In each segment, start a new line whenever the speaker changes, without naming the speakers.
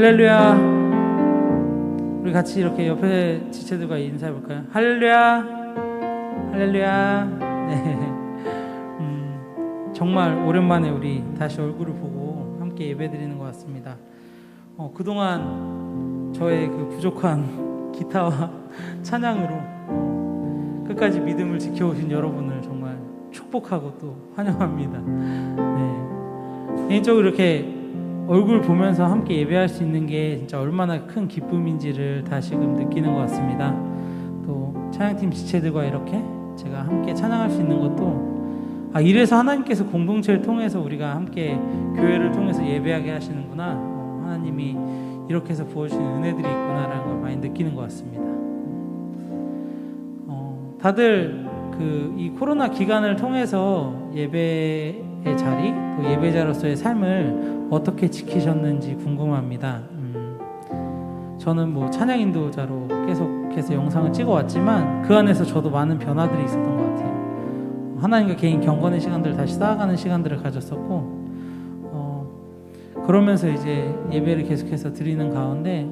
할렐루야. 우리 같이 이렇게 옆에 지체들과 인사해 볼까요? 할렐루야, 할렐루야. 네. 정말 오랜만에 우리 다시 얼굴을 보고 함께 예배드리는 것 같습니다. 그동안 저의 그 부족한 기타와 찬양으로 끝까지 믿음을 지켜오신 여러분을 정말 축복하고 또 환영합니다. 네. 개인적으로 이렇게 얼굴 보면서 함께 예배할 수 있는 게 진짜 얼마나 큰 기쁨인지를 다시금 느끼는 것 같습니다. 또 찬양팀 지체들과 이렇게 제가 함께 찬양할 수 있는 것도 이래서 하나님께서 공동체를 통해서 우리가 함께 교회를 통해서 예배하게 하시는구나, 하나님이 이렇게 해서 부어주시는 은혜들이 있구나라는 걸 많이 느끼는 것 같습니다. 다들 이 코로나 기간을 통해서 예배의 자리, 또 예배자로서의 삶을 어떻게 지키셨는지 궁금합니다. 저는 찬양 인도자로 계속해서 영상을 찍어왔지만 그 안에서 저도 많은 변화들이 있었던 것 같아요. 하나님과 개인 경건의 시간들을 다시 쌓아가는 시간들을 가졌었고, 그러면서 이제 예배를 계속해서 드리는 가운데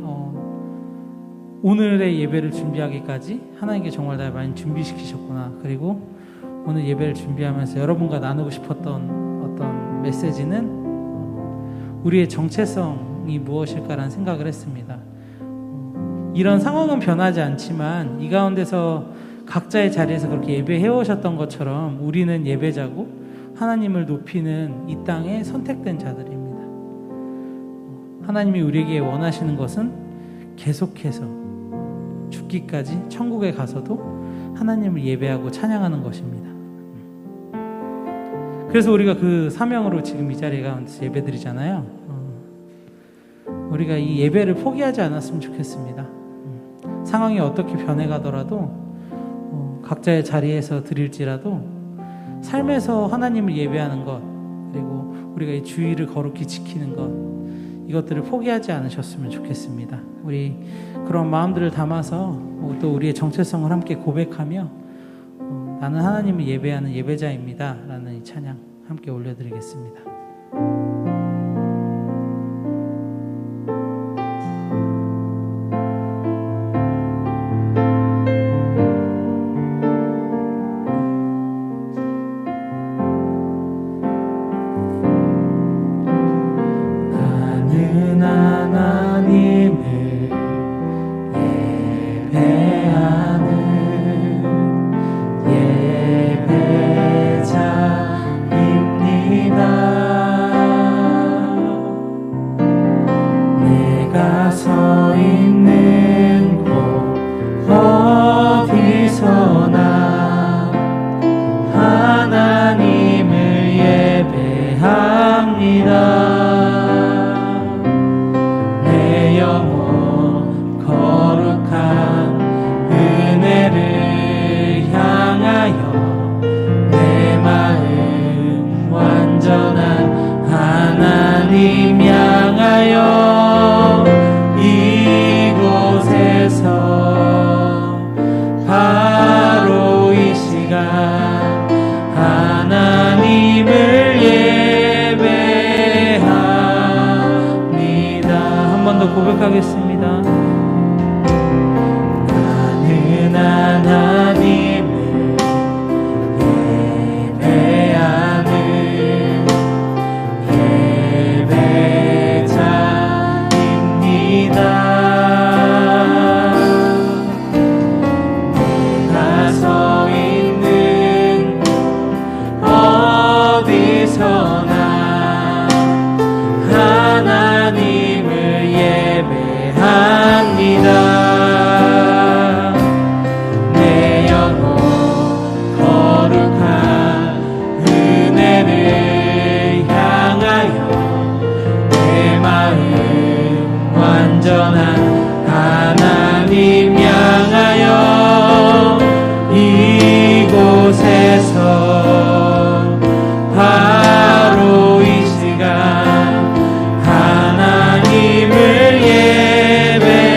오늘의 예배를 준비하기까지 하나님께 정말 날 많이 준비시키셨구나. 그리고 오늘 예배를 준비하면서 여러분과 나누고 싶었던 어떤 메시지는 우리의 정체성이 무엇일까라는 생각을 했습니다. 이런 상황은 변하지 않지만 이 가운데서 각자의 자리에서 그렇게 예배해 오셨던 것처럼 우리는 예배자고 하나님을 높이는 이 땅의 선택된 자들입니다. 하나님이 우리에게 원하시는 것은 계속해서 죽기까지 천국에 가서도 하나님을 예배하고 찬양하는 것입니다. 그래서 우리가 그 사명으로 지금 이 자리에 가운데서 예배드리잖아요. 우리가 이 예배를 포기하지 않았으면 좋겠습니다. 상황이 어떻게 변해가더라도 각자의 자리에서 드릴지라도 삶에서 하나님을 예배하는 것, 그리고 우리가 이 주의를 거룩히 지키는 것, 이것들을 포기하지 않으셨으면 좋겠습니다. 우리 그런 마음들을 담아서 또 우리의 정체성을 함께 고백하며 나는 하나님을 예배하는 예배자입니다 라는 이 찬양 함께 올려드리겠습니다.
나는 하나님을 서 있는 곳 어디서나 하나님을 예배합니다. 내 영혼 거룩한 은혜를 향하여 내 마음 완전한 하나님 향하여 바로 이 시간 하나님을 예배합니다.
한 번 더 고백하겠습니다.
나는 하나님을 예배하는 예배자입니다. 하나님을 예배합니다. 내 영혼 거룩한 은혜를 향하여 내 마음 완전한 하나님 향하여 이곳에서 바로 이 시간 하나님을 예배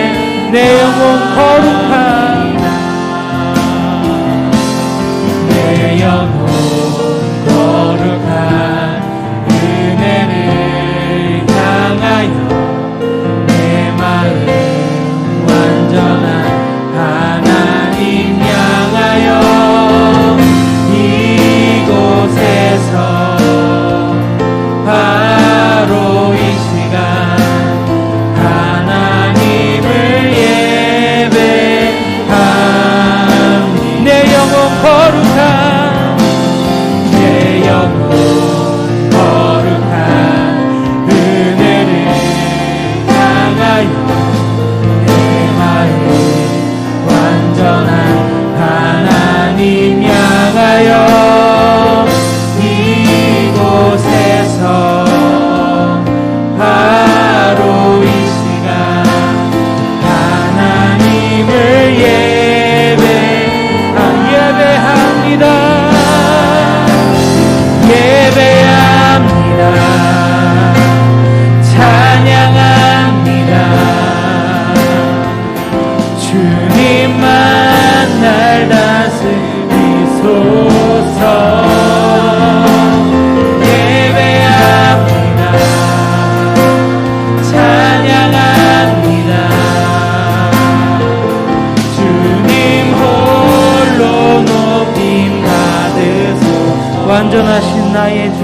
완전하신 나의 주,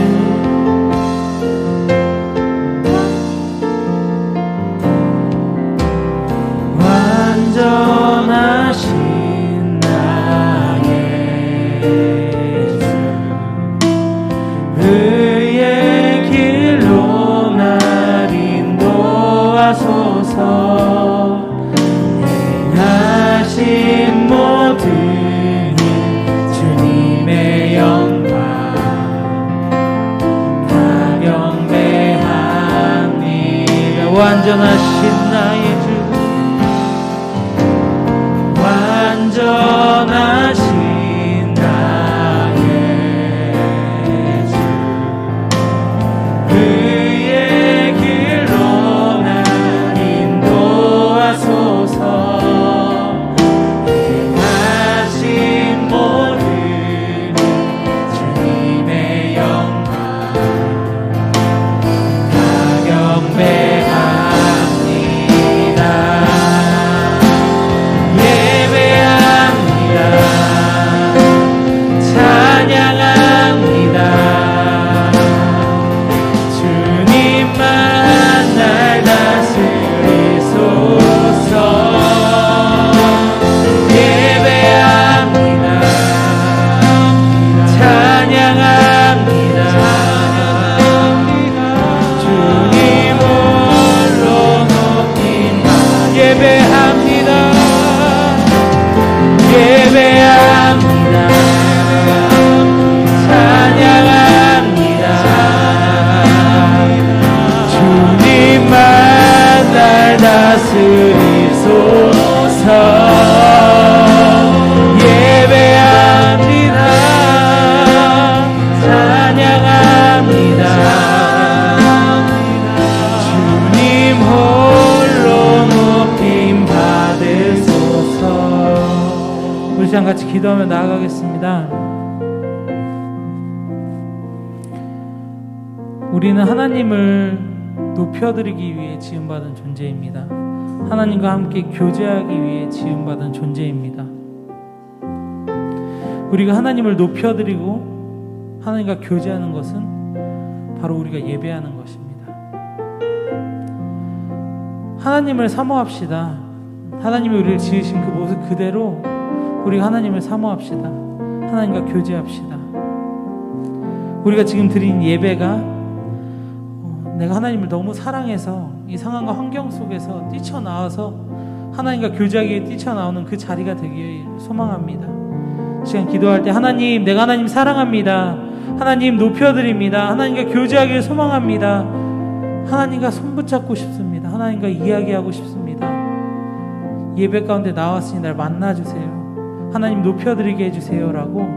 완전하신 나의 주, 의의 길로 날 인도하소서. 행하신 모든 일 주님의 영광 다 경배합니다.
완전하신 나의 주,
완전하신 나의 주, 의의 길로 날 인도하소서. 행하신 모든 일 주님의 영광 다 경배합니다. 찬양합니다. 주님만 날 다스리소서. 예배합니다. 찬양합니다. 주님 홀로 높인 바 예배합니다. 예배합니다. 찬양합니다. 주님만 날 다스리소서. 예배합니다. 찬양합니다. 주님 홀로 높임 받으소서.
우리 시간 같이 기도하며 나아가겠습니다. 우리는 하나님을 높여드리기 위해 지음받은 존재입니다. 하나님과 함께 교제하기 위해 지음받은 존재입니다. 우리가 하나님을 높여드리고 하나님과 교제하는 것은 바로 우리가 예배하는 것입니다. 하나님을 사모합시다. 하나님이 우리를 지으신 그 모습 그대로 우리가 하나님을 사모합시다. 하나님과 교제합시다. 우리가 지금 드린 예배가 내가 하나님을 너무 사랑해서 이 상황과 환경 속에서 뛰쳐나와서 하나님과 교제하기 위해 뛰쳐나오는 그 자리가 되기를 소망합니다. 시간 기도할 때 하나님, 내가 하나님 사랑합니다. 하나님 높여드립니다. 하나님과 교제하기를 소망합니다. 하나님과 손붙잡고 싶습니다. 하나님과 이야기하고 싶습니다. 예배 가운데 나왔으니 날 만나주세요. 하나님 높여드리게 해주세요 라고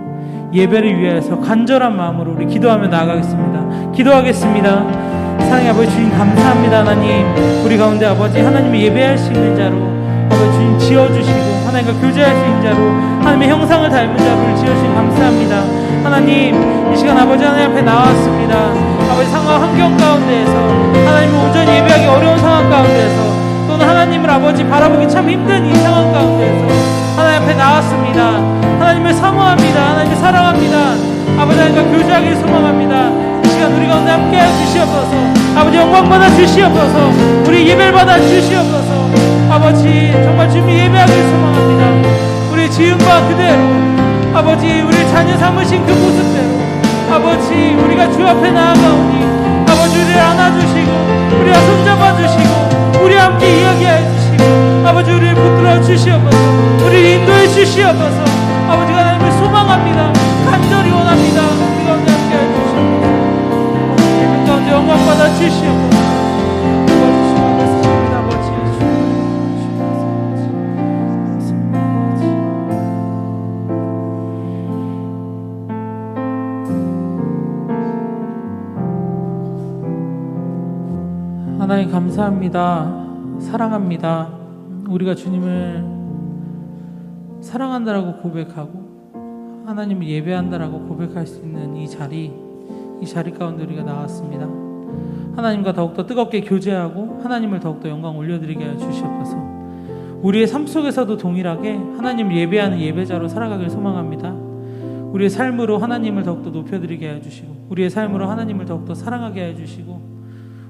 예배를 위해서 간절한 마음으로 우리 기도하며 나아가겠습니다. 기도하겠습니다. 사랑의 아버지 주님 감사합니다. 하나님 우리 가운데 아버지 하나님을 예배할 수 있는 자로 아버지 주님 지어주시고 하나님과 교제할 수 있는 자로 하나님의 형상을 닮은 자를 지어주시니 감사합니다. 하나님 이 시간 아버지 하나님 앞에 나왔습니다. 아버지 상황 환경 가운데에서 하나님을 온전히 예배하기 어려운 상황 가운데에서 또는 하나님을 아버지 바라보기 참 힘든 이 상황 가운데에서 하나님 앞에 나왔습니다. 하나님을 사모합니다. 하나님을 사랑합니다. 아버지 하나님과 교제하기를 소망합니다. 이 시간 우리 가운데 함께하여 주시옵소서. 아버지 영광 받아 주시옵소서. 우리 예배를 받아 주시옵소서. 아버지 정말 주님 예배하기를 소망합니다. 우리 지은 바 그대로 아버지 우리 자녀 삼으신 그 모습대로 아버지 우리가 주 앞에 나아가오니 아버지 우리를 안아주시고 우리와 손잡아주시고 우리와 함께 이야기해 주시고 아버지 우리를 붙들어 주시옵소서. 우리를 인도해 주시옵소서. 아버지가 하나님을 소망합니다. 간절히 원합니다. 우리 가운데 함께해 주시옵소서. 예배 가운데 영광 받아 주시옵소서. 도와주시옵소서. 아버지 하나님 감사합니다. 사랑합니다. 우리가 주님을 사랑한다라고 고백하고 하나님을 예배한다라고 고백할 수 있는 이 자리 가운데 우리가 나왔습니다. 하나님과 더욱더 뜨겁게 교제하고 하나님을 더욱더 영광 올려드리게 하여 주시옵소서. 우리의 삶 속에서도 동일하게 하나님을 예배하는 예배자로 살아가길 소망합니다. 우리의 삶으로 하나님을 더욱더 높여드리게 하여 주시고 우리의 삶으로 하나님을 더욱더 사랑하게 하여 주시고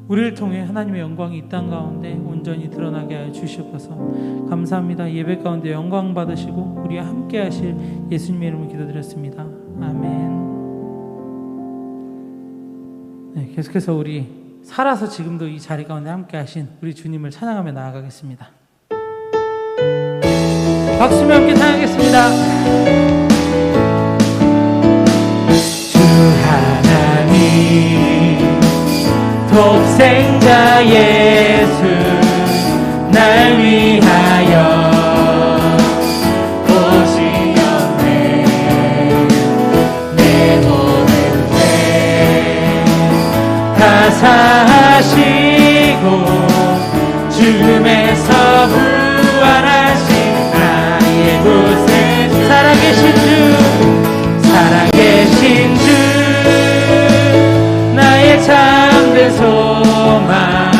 우리를 통해 하나님의 영광이 이 땅 가운데 온전히 드러나게 하여 주시옵소서. 감사합니다. 예배 가운데 영광 받으시고 우리와 함께 하실 예수님의 이름으로 기도드렸습니다. 아멘. 네, 계속해서 우리 살아서 지금도 이 자리 가운데 함께 하신 우리 주님을 찬양하며 나아가겠습니다. 박수며 함께 찬양하겠습니다.
주 하나님 독생자 예수 날 위하여 오시었네. 내 모든 죄 다 사하시고 죽음에서 부활하신 나의 구세주
살아계신 주
살아계신 주 나의 참된 소망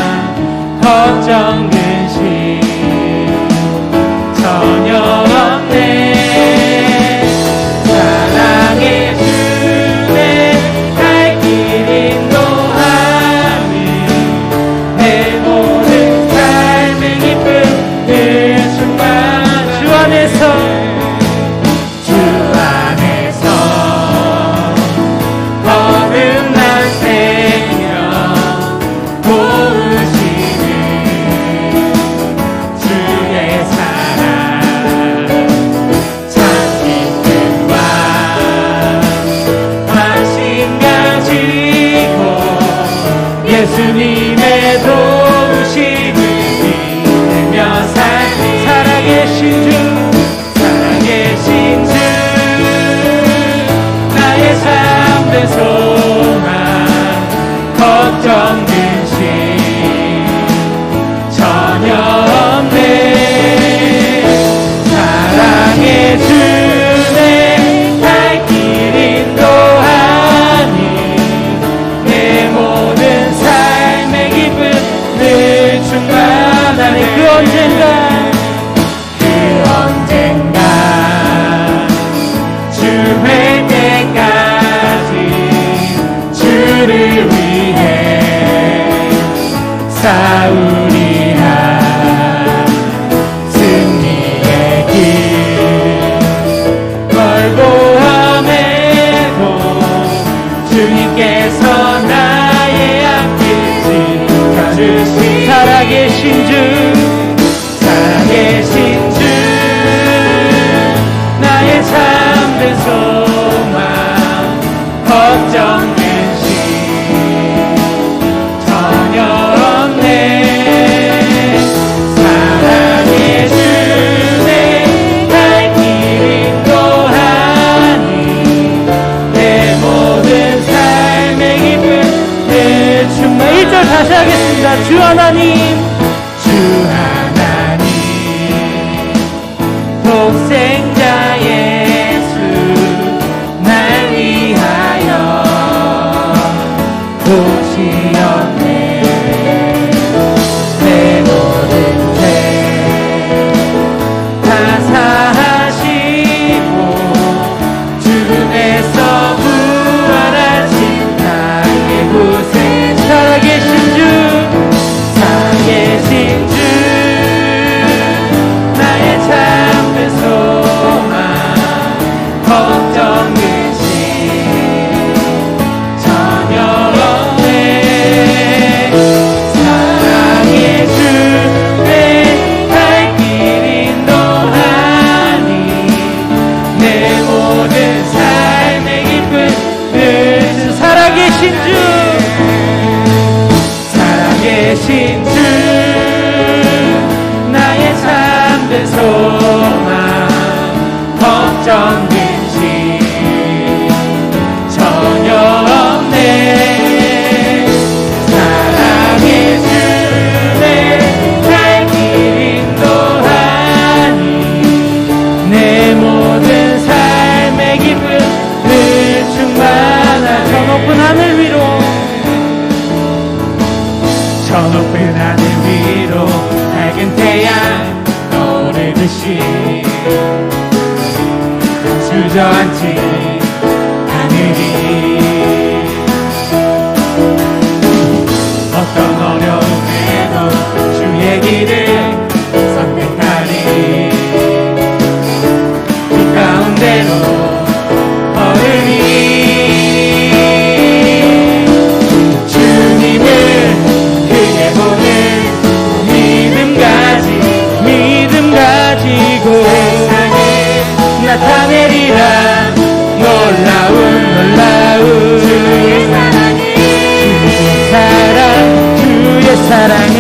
걱정 근심 전혀 없네. 사랑의 주내 갈 길 인도하니 내 모든 삶의 기쁨을 충만 주 안에서 거듭난 생명 도우시는 주의 사랑 참 기쁨과 관심 가지고 예수님의 도우심을 믿으며 살리. 살아계신 주 살아계신 주 나의 참된 소망 걱정 근심 전혀 없네. 사랑의 주내 갈 길 인도하니 내 모든 삶의 기쁨을 충만하니 그 언젠가 주회 때까지 주를 위해 싸우리라. 승리의 길 멀고 험해도 주님께서 나의 앞길 지켜주시. 살아계신 주 살아계신 주 나의 참된 소망 걱정 근심 전혀 없네. 사랑의 주내 갈 길 인도하니 내 모든 삶의 기쁨을 충만. 1절 다시 하겠습니다. 주 하나님 독생자 예수 날 위하여 오시었네. 내 모든 죄 다 사하시고 죽음에서 부활하신 나의 구세주. 살아계신 주 살아계신 주 나의 참된 소망 걱정 근심 전혀 없네. 사랑의 주내 갈 길 인도하니 내 모든 삶의 기쁨을 주. 살아계신 주 살아계신 주 나의 참된 소망 걱정 근심 전혀 없네. 사랑의 주내 갈 길 인도하니 내 모든 삶의 기쁨을 충만한 저 높은 하늘 위로 저 높은 하늘 위로 밝은 태양 떠오르듯이 주저앉지 어떤 어려움에도 주의 길을 선택하리. 그 가운데로 걸으리. 주님을 크게 보는 믿음 가지고 세상에 나타내리라. 놀라운 주의 사랑을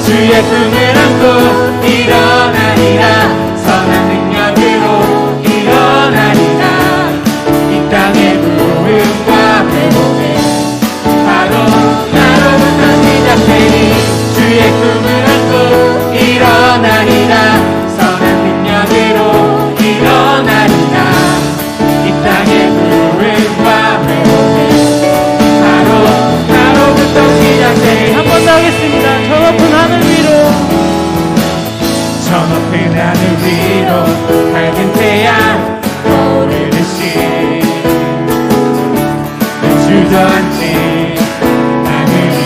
주의 꿈을 안고 일어나리라. 선한 능력으로 일어나리라. 이 땅의 부흥과 회복은 바로 나로부터 시작되니 주의 꿈을 안고 일어나리라. 선한 능력으로 일어나리라. 이 땅의 부흥과 회복은 바로 나로부터 시작되니.
한 번 더 하겠습니다. 저 높은 하늘 위로,
저 높은 하늘 위로 밝은 태양 오르듯이 주저앉지 않으리.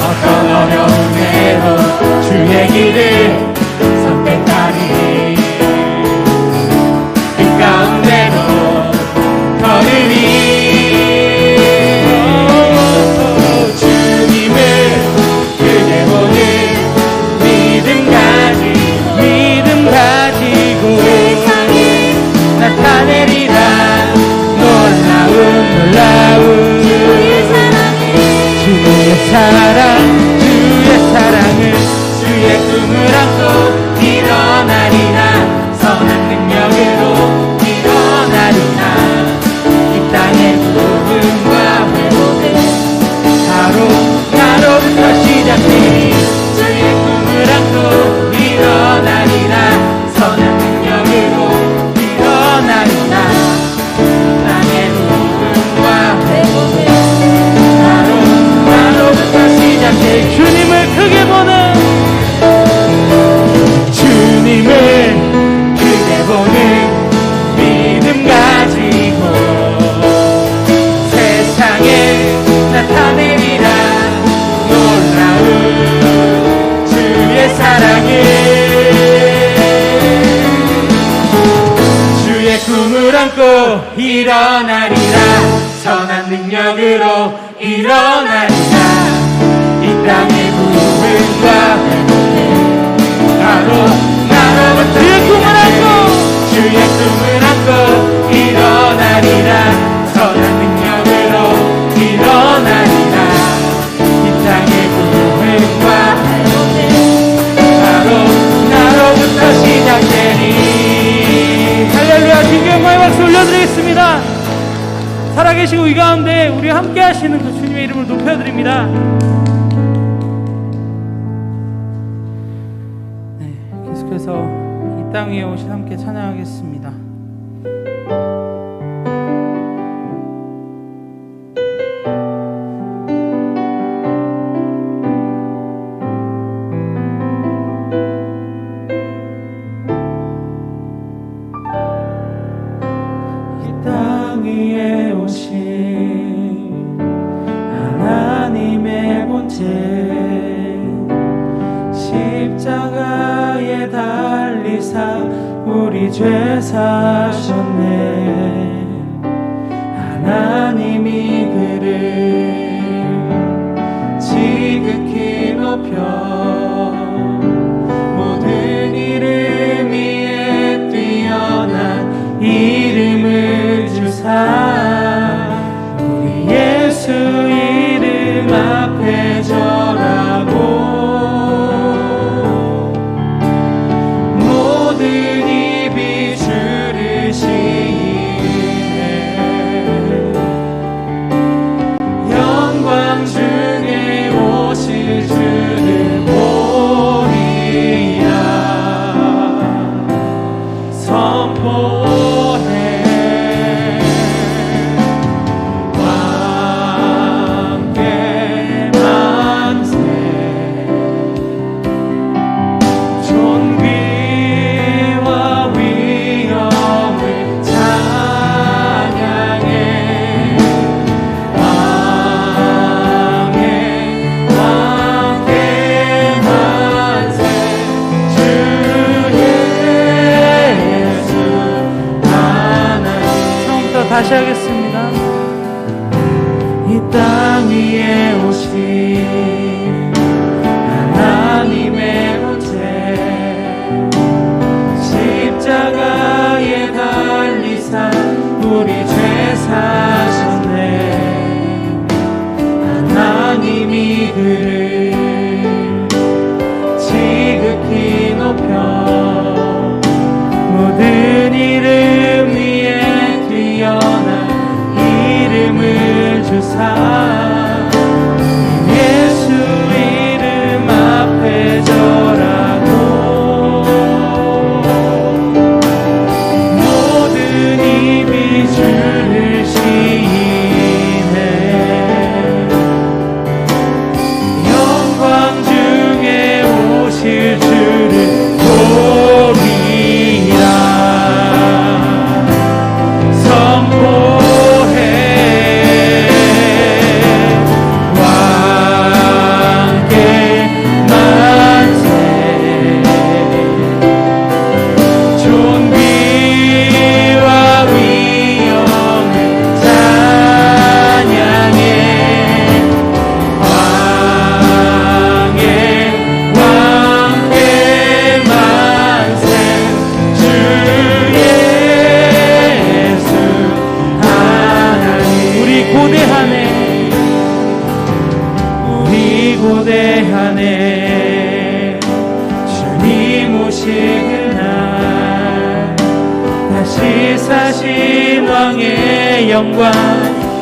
어떤 어려움에도 주의 길을 선택하리. 그 가운데로 걸으리. 주님을 크게 보는 믿음 가지고 세상에 나타내리라. 놀라운 주의 사랑을 주의 꿈을 안고 일어나리라. 선한 능력으로 일어나리라. 이 땅의 부흥과 회복은 바로 나로부터 시작되니 주의 꿈을 안고 일어나리라. 선한 능력으로 일어나리라. 땅의 부흥과 회복은 바로 나로부터 시작되니
주님을 크게 보는
믿음 가지고 세상에 나타내리라. 놀라운 주의 사랑을 주의 꿈을 안고 일어나리라. 선한 능력으로 일어나리라. 이 땅의 부흥과 회복은 바로 나로부터
주의 꿈을 안고
주의 꿈을 안고 일어나리라. 선한 능력으로 일어나리라. 이 땅의 부흥과 회복은 바로 나로부터 시작되니.
할렐루야. 진교 영광의 박수 올려드리겠습니다. 살아계시고 이 가운데 우리와 함께 하시는 그 주님의 이름을 높여드립니다. 네, 계속해서 이 땅 위에 오신 함께 찬양하겠습니다.
이 땅 위에 오신 하나님의 본체 십자가에 달리사 우리 죄 사셨네. 하나님이 그를 지극히 높여 모든 이름 위에 뛰어난 이름을 주사 우리 예수 이름 앞에 절하고 모든 입이 주를 시인하리.
다시 하겠습니다.
이 땅 위에 오신 하나님의 본체 십자가에 달리사 우리 죄 사셨네. 하나님이 그를 지극히 높여 모든 이름 위에 뛰어난 이름을 주사 예수 이름 앞에 절하고 모든 입이 주를 시인해 영광 중에 오실 주를 보리라 선포해 왕께 만세 존귀와 위엄을 찬양해 왕의 왕께 만세 주 예수 하나님 우리 고대하네 우리 고대하네 주님 오시는 날 다시 사신 왕의 영광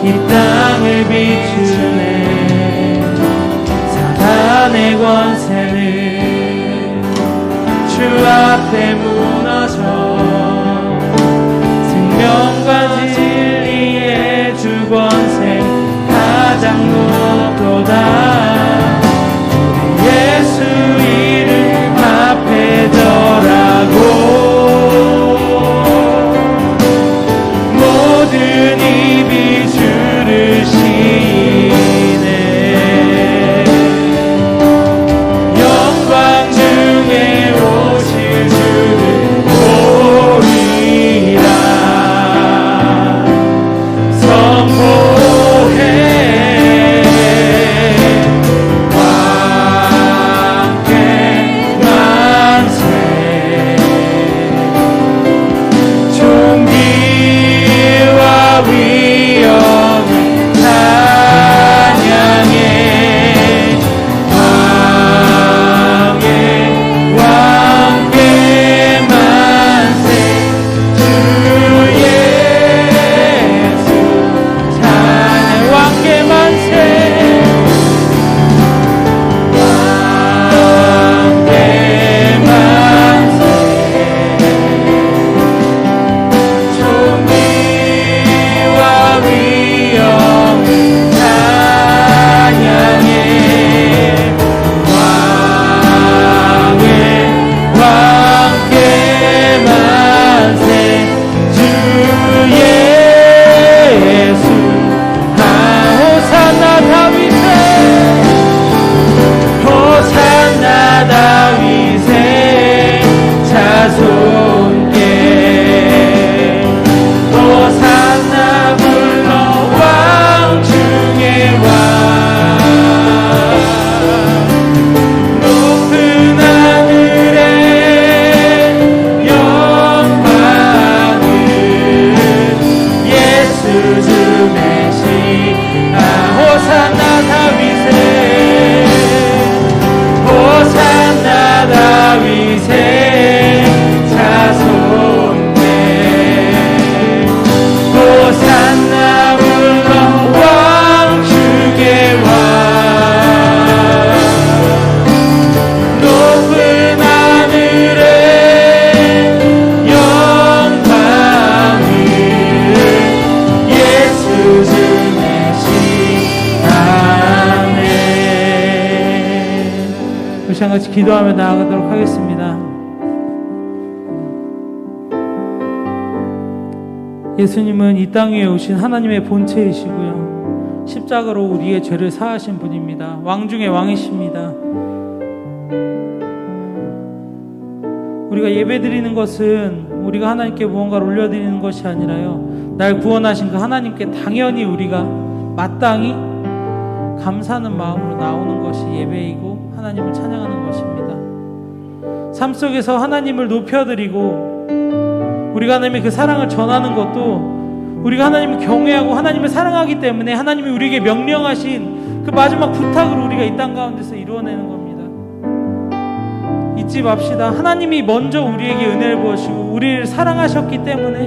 이 땅을 비추네 사단의 권세는 주 앞에 무너져 생명과 진리의 주 권세 가장 높도다 예수 이름 앞에 절하고 모든 입이 주를 시인해 영광 중에 오실 주를 보리라 선포해 왕께 만세 존귀와 위엄을 찬양해 왕의 왕께 만세 주 예수 찬양 왕께 만세 왕께 만세 존귀와 위엄을 찬양해 왕의 왕께 만세 주 예수 호산나 다윗의 호산나 다윗의 자손께 호산나 불러 왕 중의 왕 높은 하늘에 영광을 예수 주 메시아 호산나 다윗의 호산나 다윗의 자손께 호산나 불러 왕 중의 왕 높은 하늘에 영광을 예수 주 메시아 아멘.
우리 같이 기도하며 나아가도록 하겠습니다. 예수님은 이 땅 위에 오신 하나님의 본체이시고요 십자가로 우리의 죄를 사하신 분입니다. 왕 중의 왕이십니다. 우리가 예배드리는 것은 우리가 하나님께 무언가를 올려드리는 것이 아니라요 날 구원하신 그 하나님께 당연히 우리가 마땅히 감사하는 마음으로 나오는 것이 예배이고 하나님을 찬양하는 것입니다. 삶 속에서 하나님을 높여드리고 우리가 하나님의 그 사랑을 전하는 것도 우리가 하나님을 경외하고 하나님을 사랑하기 때문에 하나님이 우리에게 명령하신 그 마지막 부탁을 우리가 이 땅 가운데서 이루어내는 겁니다. 잊지 맙시다. 하나님이 먼저 우리에게 은혜를 부어주시고 우리를 사랑하셨기 때문에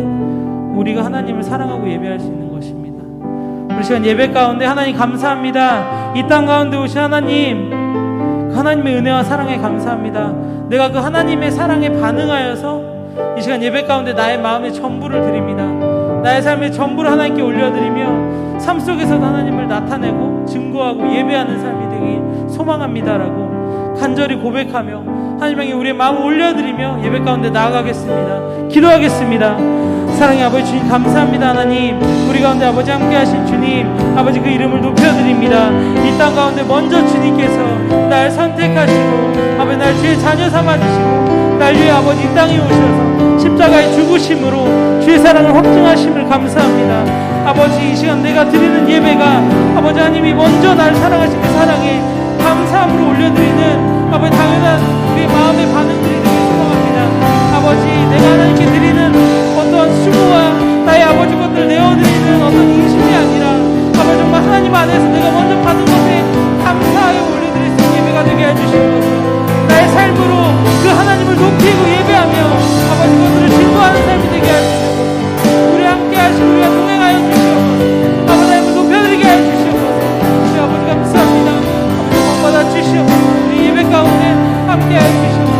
우리가 하나님을 사랑하고 예배할 수 있는 것입니다. 우리 시간 예배 가운데 하나님 감사합니다. 이 땅 가운데 오신 하나님, 그 하나님의 은혜와 사랑에 감사합니다. 내가 그 하나님의 사랑에 반응하여서 이 시간 예배 가운데 나의 마음의 전부를 드립니다. 나의 삶의 전부를 하나님께 올려드리며 삶 속에서도 하나님을 나타내고 증거하고 예배하는 삶이 되길 소망합니다라고 간절히 고백하며 하나님께 우리의 마음을 올려드리며 예배 가운데 나아가겠습니다. 기도하겠습니다. 사랑의 아버지 주님 감사합니다. 하나님 우리 가운데 아버지 함께 하신 주님, 아버지 그 이름을 높여드립니다. 이 땅 가운데 먼저 주님께서 날 선택하시고 아버지 날 주의 자녀 삼아주시고 날 위해 아버지 이 땅에 오셔서 십자가의 죽으심으로 주의 사랑을 확증하심을 감사합니다. 아버지 이 시간 내가 드리는 예배가 아버지 하나님이 먼저 날 사랑하신 그 사랑에 감사함으로 올려드리는 아버지 당연한 우리의 마음의 반응들이 되길 소망합니다. 아버지 내가 하나님께 드리는 어떤 수고와 나의 아버지 것들 내어드리는 어떤 인심이 아니라 아버지 정말 하나님 안에서 내가 먼저 받은 것에 감사하여 올려드릴 수 있는 예배가 되게 해주시옵소서. 나의 삶으로 그 하나님을 높이고 예배하며 아버지 것들을 증거하는 삶이 되게 해주시옵소서. 우리 함께 하시고 우리가 동행하여 주시옵소서. 아버지 하나님을 높여드리게 해주시옵소서. 우리 아버지 감사합니다. 아버지 복 받아 주시옵소서. 우리 예배 가운데 함께 해주시옵소서.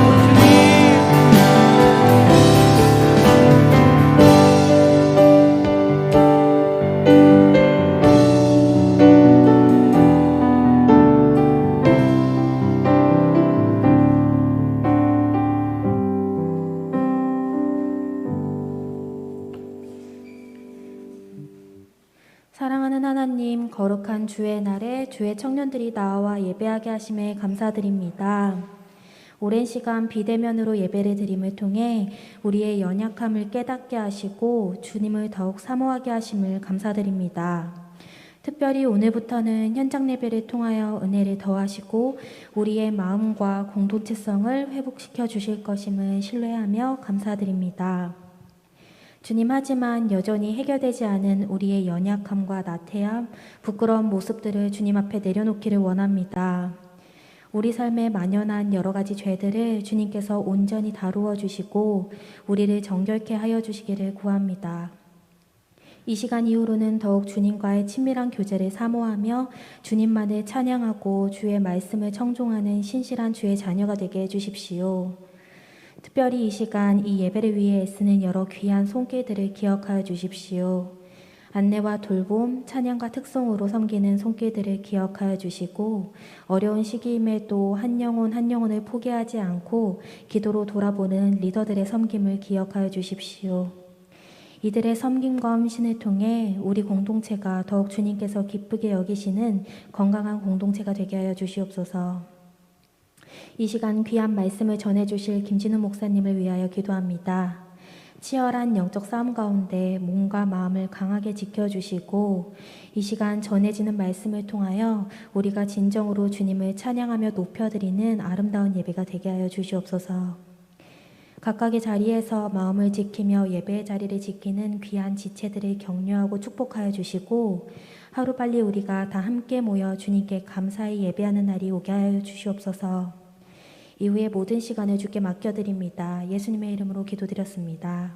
사랑하는 하나님, 거룩한 주의 날에 주의 청년들이 나와 예배하게 하심에 감사드립니다. 오랜 시간 비대면으로 예배를 드림을 통해 우리의 연약함을 깨닫게 하시고 주님을 더욱 사모하게 하심을 감사드립니다. 특별히 오늘부터는 현장 예배를 통하여 은혜를 더하시고 우리의 마음과 공동체성을 회복시켜 주실 것임을 신뢰하며 감사드립니다. 주님, 하지만 여전히 해결되지 않은 우리의 연약함과 나태함, 부끄러운 모습들을 주님 앞에 내려놓기를 원합니다. 우리 삶에 만연한 여러 가지 죄들을 주님께서 온전히 다루어 주시고 우리를 정결케 하여 주시기를 구합니다. 이 시간 이후로는 더욱 주님과의 친밀한 교제를 사모하며 주님만을 찬양하고 주의 말씀을 청종하는 신실한 주의 자녀가 되게 해주십시오. 특별히 이 시간 이 예배를 위해 애쓰는 여러 귀한 손길들을 기억하여 주십시오. 안내와 돌봄, 찬양과 특송으로 섬기는 손길들을 기억하여 주시고 어려운 시기임에도 한 영혼 한 영혼을 포기하지 않고 기도로 돌아보는 리더들의 섬김을 기억하여 주십시오. 이들의 섬김과 헌신을 통해 우리 공동체가 더욱 주님께서 기쁘게 여기시는 건강한 공동체가 되게 하여 주시옵소서. 이 시간 귀한 말씀을 전해주실 김진우 목사님을 위하여 기도합니다. 치열한 영적 싸움 가운데 몸과 마음을 강하게 지켜주시고 이 시간 전해지는 말씀을 통하여 우리가 진정으로 주님을 찬양하며 높여드리는 아름다운 예배가 되게 하여 주시옵소서. 각각의 자리에서 마음을 지키며 예배의 자리를 지키는 귀한 지체들을 격려하고 축복하여 주시고 하루빨리 우리가 다 함께 모여 주님께 감사히 예배하는 날이 오게 하여 주시옵소서. 이후의 모든 시간을 주께 맡겨드립니다. 예수님의 이름으로 기도드렸습니다.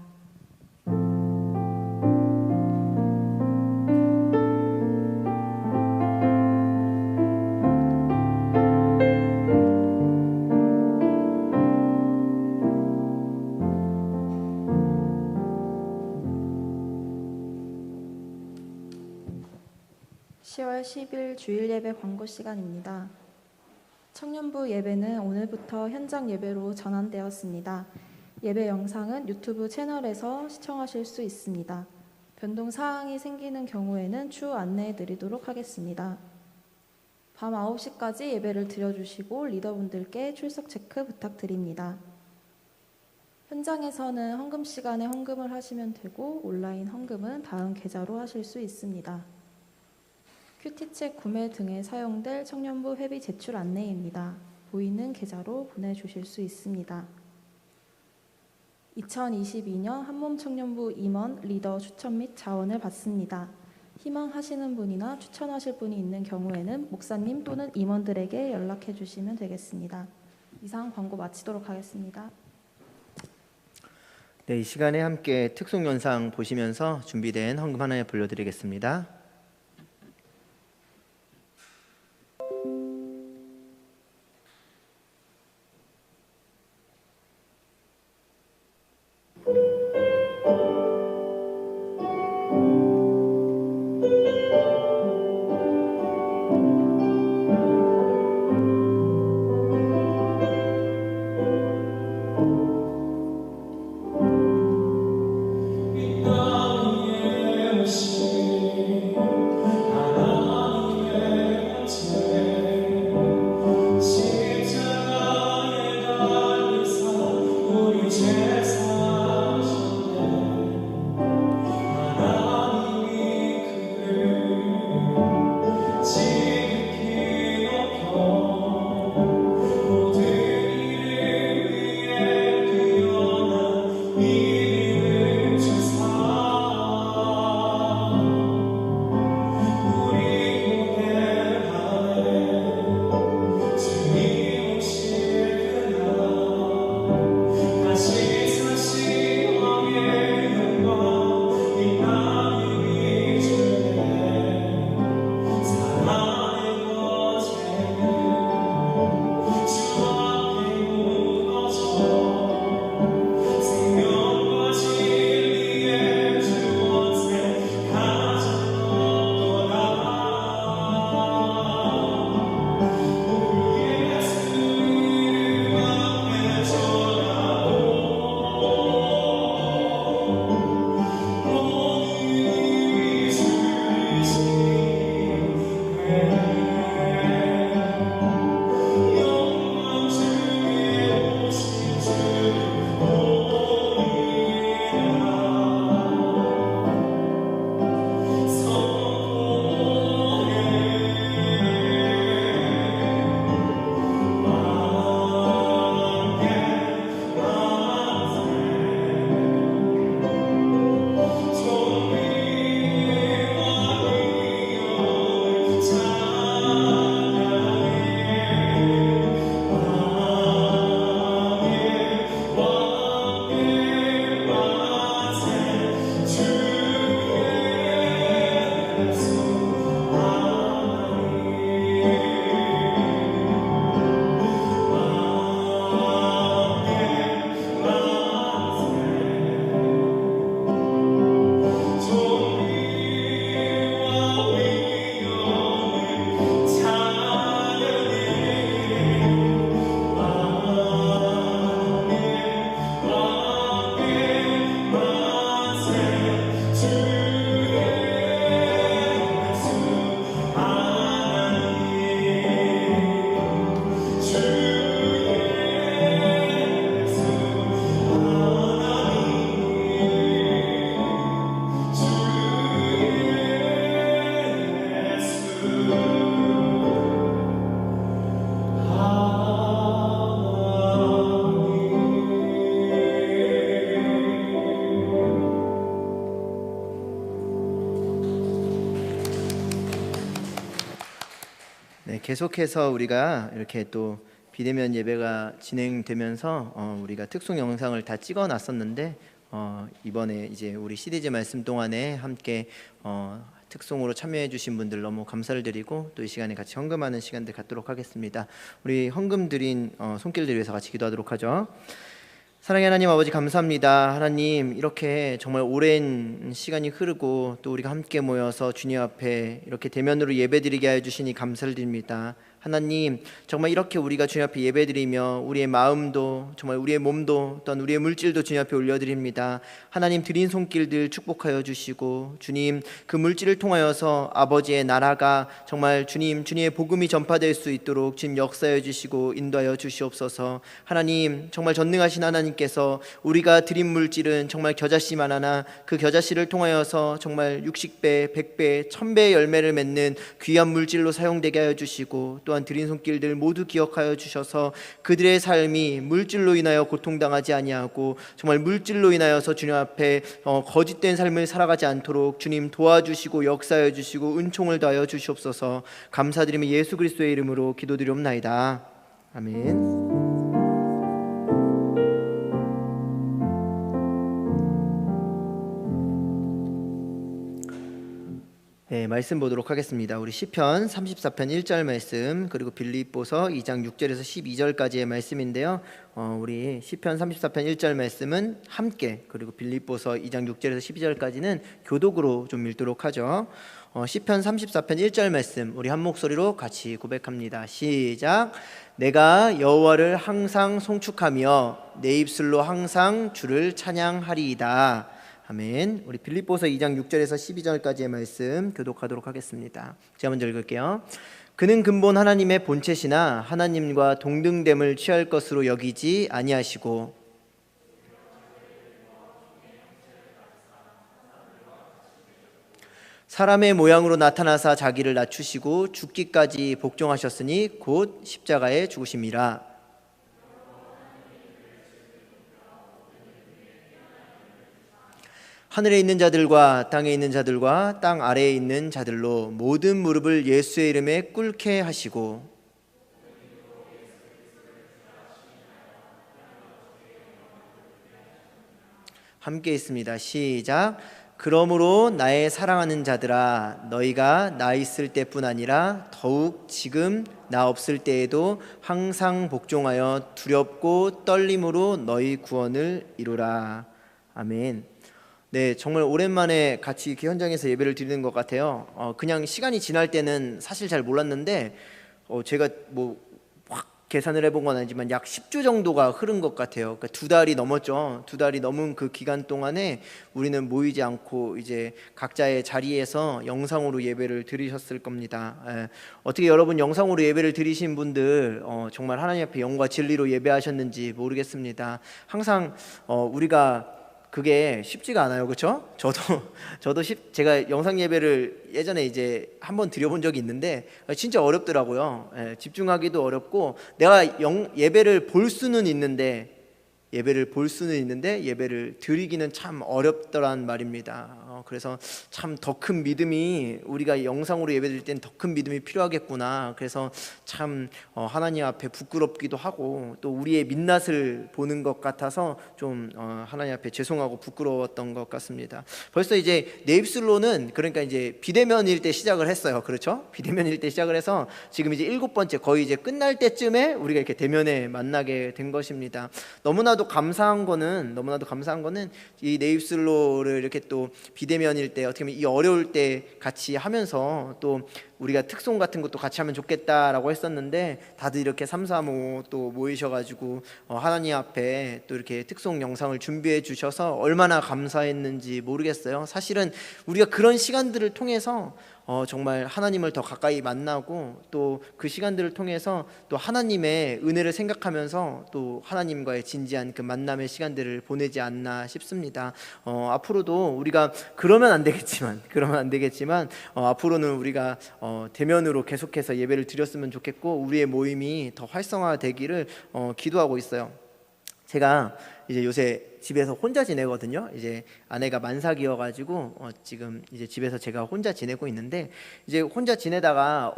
(10월 10일) 주일 예배 광고 시간입니다. 청년부 예배는 오늘부터 현장 예배로 전환되었습니다. 예배 영상은 유튜브 채널에서 시청하실 수 있습니다. 변동 사항이 생기는 경우에는 추후 안내해 드리도록 하겠습니다. 밤 9시까지 예배를 드려주시고 리더분들께 출석 체크 부탁드립니다. 현장에서는 헌금 시간에 헌금을 하시면 되고 온라인 헌금은 다음 계좌로 하실 수 있습니다. 큐티책 구매 등에 사용될 청년부 회비 제출 안내입니다. 보이는 계좌로 보내주실 수 있습니다. 2022년 한몸 청년부 임원 리더 추천 및 자원을 받습니다. 희망하시는 분이나 추천하실 분이 있는 경우에는 목사님 또는 임원들에게 연락해 주시면 되겠습니다. 이상 광고 마치도록 하겠습니다.
네, 이 시간에 함께 특송 영상 보시면서 준비된 헌금 하나에 불러드리겠습니다. 네, 계속해서 우리가 이렇게 또 비대면 예배가 진행되면서 우리가 특송 영상을 다 찍어놨었는데 이번에 이제 우리 시리즈 말씀 동안에 함께 특송으로 참여해주신 분들 너무 감사를 드리고 또 이 시간에 같이 헌금하는 시간들 갖도록 하겠습니다. 우리 헌금 드린 손길들 위해서 같이 기도하도록 하죠. 사랑의 하나님 아버지 감사합니다. 하나님 이렇게 정말 오랜 시간이 흐르고 또 우리가 함께 모여서 주님 앞에 이렇게 대면으로 예배드리게 하여 주시니 감사를 드립니다. 하나님 정말 이렇게 우리가 주님 앞에 예배드리며 우리의 마음도 정말 우리의 몸도 또한 우리의 물질도 주님 앞에 올려드립니다. 하나님 드린 손길들 축복하여 주시고 주님 그 물질을 통하여서 아버지의 나라가 정말 주님의 복음이 전파될 수 있도록 주님 역사해 주시고 인도하여 주시옵소서. 하나님 정말 전능하신 하나님께 하나님께서 우리가 드린 물질은 정말 겨자씨만 하나 그 겨자씨를 통하여서 정말 60배, 100배, 1000배의 열매를 맺는 귀한 물질로 사용되게 하여 주시고, 또한 드린 손길들 모두 기억하여 주셔서 그들의 삶이 물질로 인하여 고통당하지 아니하고 정말 물질로 인하여서 주님 앞에 거짓된 삶을 살아가지 않도록 주님 도와주시고 역사하여 주시고 은총을 더하여 주시옵소서. 감사드리며 예수 그리스도의 이름으로 기도드리옵나이다. 아멘. 네, 말씀 보도록 하겠습니다. 우리 시편 34편 1절 말씀, 그리고 빌립보서 2장 6절에서 12절까지의 말씀인데요. 우리 시편 34편 1절 말씀은 함께, 그리고 빌립보서 2장 6절에서 12절까지는 교독으로 좀 읽도록 하죠. 시편 34편 1절 말씀 우리 한 목소리로 같이 고백합니다. 시작. 내가 여호와를 항상 송축하며 내 입술로 항상 주를 찬양하리이다. 아멘. 우리 빌립보서 2장 6절에서 12절까지의 말씀 교독하도록 하겠습니다. 제가 먼저 읽을게요. 그는 근본 하나님의 본체시나 하나님과 동등됨을 취할 것으로 여기지 아니하시고 사람의 모양으로 나타나사 자기를 낮추시고 죽기까지 복종하셨으니 곧 십자가에 죽으심이라. 하늘에 있는 자들과 땅에 있는 자들과 땅 아래에 있는 자들로 모든 무릎을 예수의 이름에 꿇게 하시고 함께 있습니다. 시작. 그러므로 나의 사랑하는 자들아 너희가 나 있을 때뿐 아니라 더욱 지금 나 없을 때에도 항상 복종하여 두렵고 떨림으로 너희 구원을 이루라. 아멘. 네, 정말 오랜만에 같이 이렇게 현장에서 예배를 드리는 것 같아요. 그냥 시간이 지날 때는 사실 잘 몰랐는데 제가 뭐 확 계산을 해본 건 아니지만 약 10주 정도가 흐른 것 같아요. 그러니까 2달이 넘었죠. 2달이 넘은 그 기간 동안에 우리는 모이지 않고 이제 각자의 자리에서 영상으로 예배를 드리셨을 겁니다. 어떻게 여러분 영상으로 예배를 드리신 분들 정말 하나님 앞에 영과 진리로 예배하셨는지 모르겠습니다. 항상 우리가 그게 쉽지가 않아요, 그렇죠? 저도 제가 영상 예배를 예전에 이제 한번 드려본 적이 있는데 진짜 어렵더라고요. 집중하기도 어렵고 내가 예배를 볼 수는 있는데 예배를 드리기는 참 어렵더란 말입니다. 그래서 참 더 큰 믿음이 우리가 영상으로 예배드릴 때는 더 큰 믿음이 필요하겠구나. 그래서 참 하나님 앞에 부끄럽기도 하고 또 우리의 민낯을 보는 것 같아서 좀 하나님 앞에 죄송하고 부끄러웠던 것 같습니다. 벌써 이제 내 입술로는 그러니까 이제 비대면일 때 시작을 했어요. 그렇죠? 비대면일 때 시작을 해서 지금 이제 7번째 거의 이제 끝날 때쯤에 우리가 이렇게 대면에 만나게 된 것입니다. 너무나도 감사한 거는 이 내 입술로를 이렇게 또 비대면일 때 어떻게 보면 이 어려울 때 같이 하면서 또 우리가 특송 같은 것도 같이 하면 좋겠다라고 했었는데 다들 이렇게 335 또 모이셔가지고 하나님 앞에 또 이렇게 특송 영상을 준비해 주셔서 얼마나 감사했는지 모르겠어요. 사실은 우리가 그런 시간들을 통해서 정말 하나님을 더 가까이 만나고 또 그 시간들을 통해서 또 하나님의 은혜를 생각하면서 또 하나님과의 진지한 그 만남의 시간들을 보내지 않나 싶습니다. 앞으로도 우리가 그러면 안 되겠지만 앞으로는 우리가 대면으로 계속해서 예배를 드렸으면 좋겠고 우리의 모임이 더 활성화되기를 기도하고 있어요. 제가 이제 요새 집에서 혼자 지내거든요. 이제 아내가 만삭이어가지고 지금 이제 집에서 제가 혼자 지내고 있는데 이제 혼자 지내다가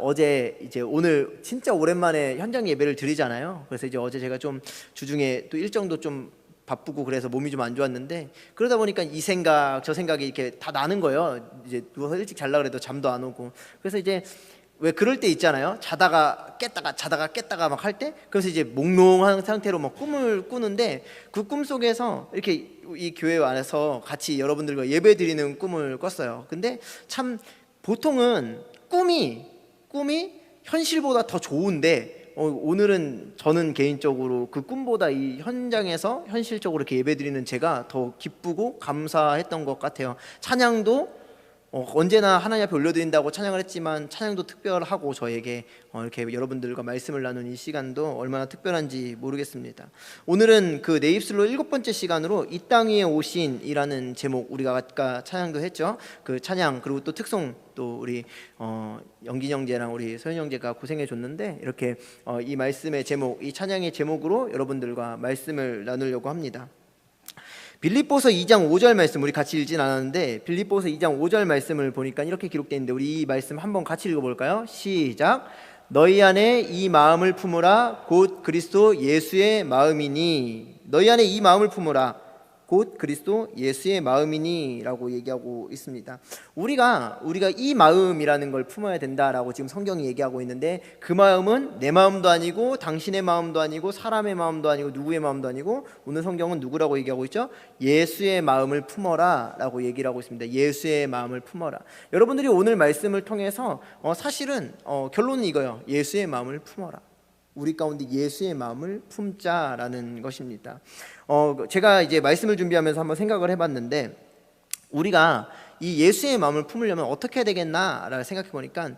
이제 오늘 진짜 오랜만에 현장 예배를 드리잖아요. 그래서 이제 어제 제가 좀 주중에 또 일정도 좀 바쁘고 그래서 몸이 좀 안 좋았는데 그러다 보니까 이 생각 저 생각이 이렇게 다 나는 거예요. 이제 누워서 일찍 잘라 그래도 잠도 안 오고 그래서 이제 왜 그럴 때 있잖아요. 자다가 깼다가 막 할 때 그래서 이제 몽롱한 상태로 막 꿈을 꾸는데 그 꿈 속에서 이렇게 이 교회 안에서 같이 여러분들과 예배 드리는 꿈을 꿨어요. 근데 참 보통은 꿈이 현실보다 더 좋은데 오늘은 저는 개인적으로 그 꿈보다 이 현장에서 현실적으로 이렇게 예배 드리는 제가 더 기쁘고 감사했던 것 같아요. 찬양도 언제나 하나님 앞에 올려드린다고 찬양을 했지만 찬양도 특별하고 저에게 이렇게 여러분들과 말씀을 나눈 이 시간도 얼마나 특별한지 모르겠습니다. 오늘은 그 내 입술로 7번째 시간으로 이 땅 위에 오신이라는 제목, 우리가 아까 찬양도 했죠. 그 찬양 그리고 또 특송, 또 우리 영긴 형제랑 우리 소연 형제가 고생해 줬는데 이렇게 이 말씀의 제목, 이 찬양의 제목으로 여러분들과 말씀을 나누려고 합니다. 빌립보서 2장 5절 말씀 우리 같이 읽진 않았는데 빌립보서 2장 5절 말씀을 보니까 이렇게 기록되어 있는데 우리 이 말씀 한번 같이 읽어볼까요? 시작. 너희 안에 이 마음을 품으라 곧 그리스도 예수의 마음이니. 너희 안에 이 마음을 품으라 곧 그리스도 예수의 마음이니 라고 얘기하고 있습니다. 우리가 이 마음이라는 걸 품어야 된다라고 지금 성경이 얘기하고 있는데, 그 마음은 내 마음도 아니고 당신의 마음도 아니고 사람의 마음도 아니고 누구의 마음도 아니고, 오늘 성경은 누구라고 얘기하고 있죠? 예수의 마음을 품어라 라고 얘기를 하고 있습니다. 예수의 마음을 품어라. 여러분들이 오늘 말씀을 통해서 사실은 결론은 이거예요. 예수의 마음을 품어라. 우리 가운데 예수의 마음을 품자라는 것입니다. 제가 이제 말씀을 준비하면서 한번 생각을 해봤는데, 우리가 이 예수의 마음을 품으려면 어떻게 해야 되겠나라고 생각해 보니까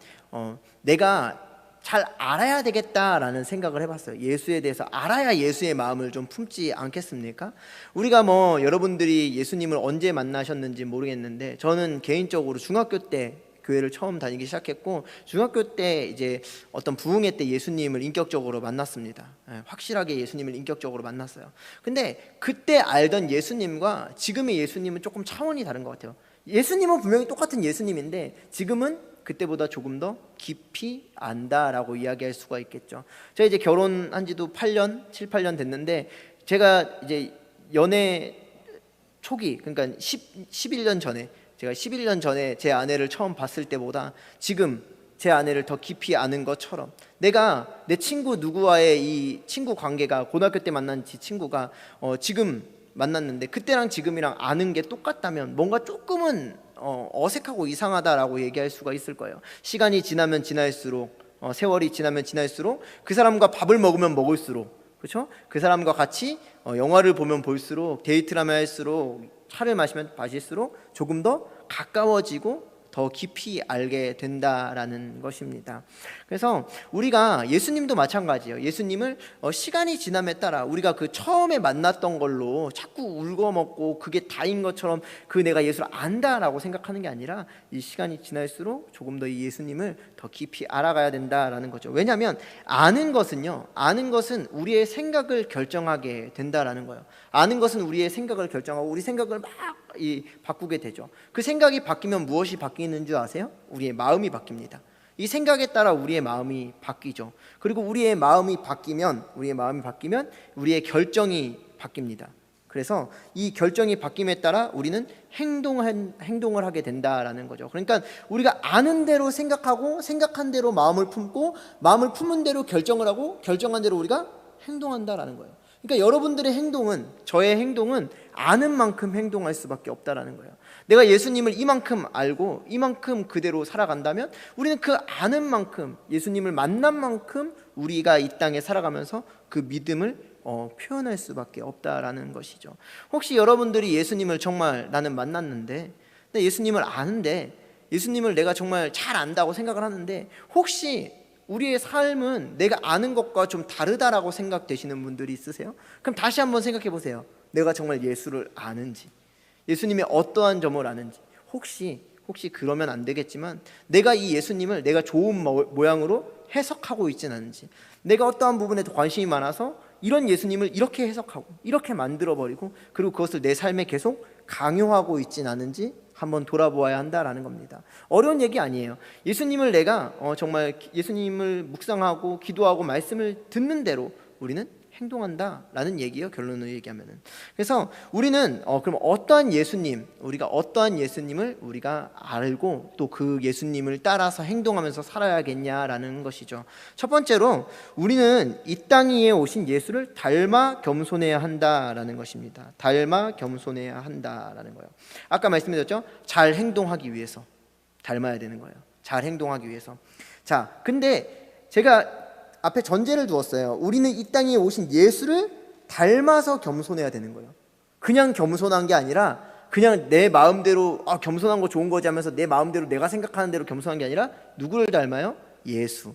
내가 잘 알아야 되겠다라는 생각을 해봤어요. 예수에 대해서 알아야 예수의 마음을 좀 품지 않겠습니까? 우리가 여러분들이 예수님을 언제 만나셨는지 모르겠는데, 저는 개인적으로 중학교 때 교회를 처음 다니기 시작했고, 중학교 때 이제 어떤 부흥회 때 예수님을 인격적으로 만났습니다. 확실하게 예수님을 인격적으로 만났어요. 근데 그때 알던 예수님과 지금의 예수님은 조금 차원이 다른 것 같아요. 예수님은 분명히 똑같은 예수님인데 지금은 그때보다 조금 더 깊이 안다라고 이야기할 수가 있겠죠. 제가 이제 결혼한 지도 7, 8년 됐는데, 제가 이제 연애 초기, 그러니까 11년 전에, 제가 11년 전에 제 아내를 처음 봤을 때보다 지금 제 아내를 더 깊이 아는 것처럼, 내가 내 친구 누구와의 이 친구 관계가, 고등학교 때 만난 친구가 지금 만났는데 그때랑 지금이랑 아는 게 똑같다면 뭔가 조금은 어색하고 이상하다라고 얘기할 수가 있을 거예요. 시간이 지나면 지날수록, 세월이 지나면 지날수록, 그 사람과 밥을 먹으면 먹을수록, 그렇죠? 그 사람과 같이 영화를 보면 볼수록, 데이트를 하면 할수록, 차를 마시면 마실수록 조금 더 가까워지고 더 깊이 알게 된다라는 것입니다. 그래서 우리가 예수님도 마찬가지예요. 예수님을 시간이 지남에 따라 우리가 그 처음에 만났던 걸로 자꾸 울거먹고 그게 다인 것처럼 내가 예수를 안다라고 생각하는 게 아니라, 이 시간이 지날수록 조금 더 이 예수님을 더 깊이 알아가야 된다라는 거죠. 왜냐하면 아는 것은 우리의 생각을 결정하게 된다라는 거예요. 아는 것은 우리의 생각을 결정하고 우리 생각을 막 바꾸게 되죠. 그 생각이 바뀌면 무엇이 바뀌는 줄 아세요? 우리의 마음이 바뀝니다. 이 생각에 따라 우리의 마음이 바뀌죠. 그리고 우리의 마음이 바뀌면 우리의 결정이 바뀝니다. 그래서 이 결정이 바뀜에 따라 우리는 행동을 하게 된다라는 거죠. 그러니까 우리가 아는 대로 생각하고, 생각한 대로 마음을 품고, 마음을 품은 대로 결정을 하고, 결정한 대로 우리가 행동한다라는 거예요. 그러니까 여러분들의 행동은, 저의 행동은 아는 만큼 행동할 수밖에 없다라는 거예요. 내가 예수님을 이만큼 알고 이만큼 그대로 살아간다면 우리는 그 아는 만큼, 예수님을 만난 만큼 우리가 이 땅에 살아가면서 그 믿음을 표현할 수밖에 없다라는 것이죠. 혹시 여러분들이 예수님을 정말 나는 만났는데, 예수님을 아는데, 예수님을 내가 정말 잘 안다고 생각을 하는데, 혹시 우리의 삶은 내가 아는 것과 좀 다르다라고 생각되시는 분들이 있으세요? 그럼 다시 한번 생각해 보세요. 내가 정말 예수를 아는지, 예수님의 어떠한 점을 아는지. 혹시 그러면 안 되겠지만, 내가 이 예수님을 내가 좋은 모양으로 해석하고 있진 않은지, 내가 어떠한 부분에 더 관심이 많아서 이런 예수님을 이렇게 해석하고 이렇게 만들어버리고, 그리고 그것을 내 삶에 계속 강요하고 있진 않은지 한번 돌아보아야 한다라는 겁니다. 어려운 얘기 아니에요. 예수님을 내가 정말 예수님을 묵상하고 기도하고 말씀을 듣는 대로 우리는 행동한다라는 얘기예요, 결론을 얘기하면은. 그래서 우리는 그럼 우리가 어떠한 예수님을 우리가 알고 또 그 예수님을 따라서 행동하면서 살아야겠냐라는 것이죠. 첫 번째로 우리는 이 땅 위에 오신 예수를 닮아 겸손해야 한다라는 것입니다. 닮아 겸손해야 한다라는 거예요. 아까 말씀드렸죠? 잘 행동하기 위해서 닮아야 되는 거예요. 잘 행동하기 위해서. 자, 근데 제가 앞에 전제를 두었어요. 우리는 이 땅에 오신 예수를 닮아서 겸손해야 되는 거예요. 그냥 겸손한 게 아니라 그냥 내 마음대로 겸손한 거 좋은 거지 하면서 내 마음대로 내가 생각하는 대로 겸손한 게 아니라 누구를 닮아요? 예수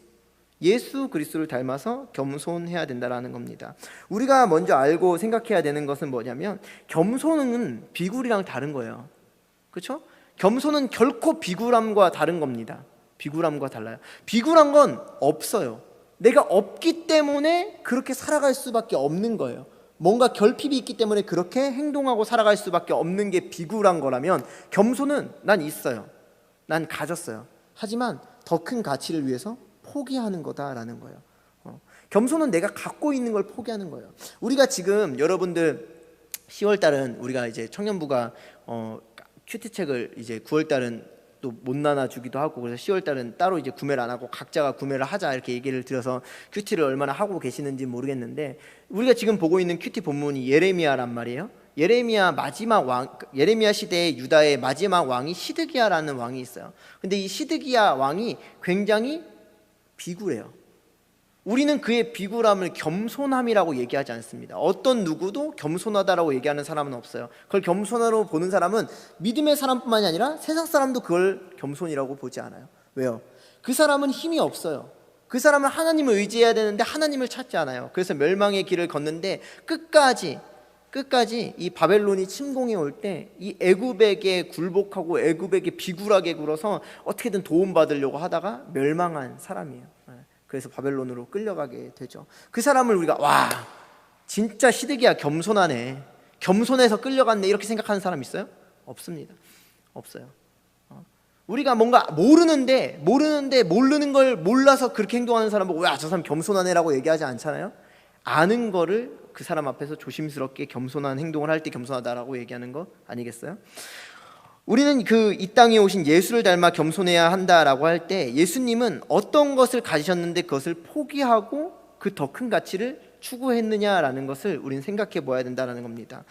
그리스도를 닮아서 겸손해야 된다라는 겁니다. 우리가 먼저 알고 생각해야 되는 것은 뭐냐면 겸손은 비굴이랑 다른 거예요. 그렇죠? 겸손은 결코 비굴함과 다른 겁니다. 비굴함과 달라요. 비굴한 건 없어요. 내가 없기 때문에 그렇게 살아갈 수밖에 없는 거예요. 뭔가 결핍이 있기 때문에 그렇게 행동하고 살아갈 수밖에 없는 게 비굴한 거라면, 겸손은 난 있어요. 난 가졌어요. 하지만 더 큰 가치를 위해서 포기하는 거다라는 거예요. 겸손은 내가 갖고 있는 걸 포기하는 거예요. 우리가 지금 여러분들 10월 달은 우리가 이제 청년부가 큐티책을 이제 9월 달은 또 못 나눠 주기도 하고, 그래서 10월 달은 따로 이제 구매를 안 하고 각자가 구매를 하자 이렇게 얘기를 드려서 큐티를 얼마나 하고 계시는지 모르겠는데, 우리가 지금 보고 있는 큐티 본문이 예레미야란 말이에요. 예레미야 시대의 유다의 마지막 왕이 시드기야라는 왕이 있어요. 근데 이 시드기야 왕이 굉장히 비굴해요. 우리는 그의 비굴함을 겸손함이라고 얘기하지 않습니다. 어떤 누구도 겸손하다라고 얘기하는 사람은 없어요. 그걸 겸손으로 보는 사람은 믿음의 사람뿐만이 아니라 세상 사람도 그걸 겸손이라고 보지 않아요. 왜요? 그 사람은 힘이 없어요. 그 사람은 하나님을 의지해야 되는데 하나님을 찾지 않아요. 그래서 멸망의 길을 걷는데 끝까지 이 바벨론이 침공해 올 때 이 애굽에게 굴복하고 애굽에게 비굴하게 굴어서 어떻게든 도움받으려고 하다가 멸망한 사람이에요. 그래서 바벨론으로 끌려가게 되죠. 그 사람을 우리가 와, 진짜 시드기야 겸손하네, 겸손해서 끌려갔네 이렇게 생각하는 사람 있어요? 없습니다. 없어요. 우리가 뭔가 모르는데 모르는 걸 몰라서 그렇게 행동하는 사람 보고 야, 저 사람 겸손하네라고 얘기하지 않잖아요. 아는 거를 그 사람 앞에서 조심스럽게 겸손한 행동을 할 때 겸손하다라고 얘기하는 거 아니겠어요? 우리는 이 땅에 오신 예수를 닮아 겸손해야 한다라고 할 때 예수님은 어떤 것을 가지셨는데 그것을 포기하고 그 더 큰 가치를 추구했느냐라는 것을 우리는 생각해 보아야 된다는 겁니다.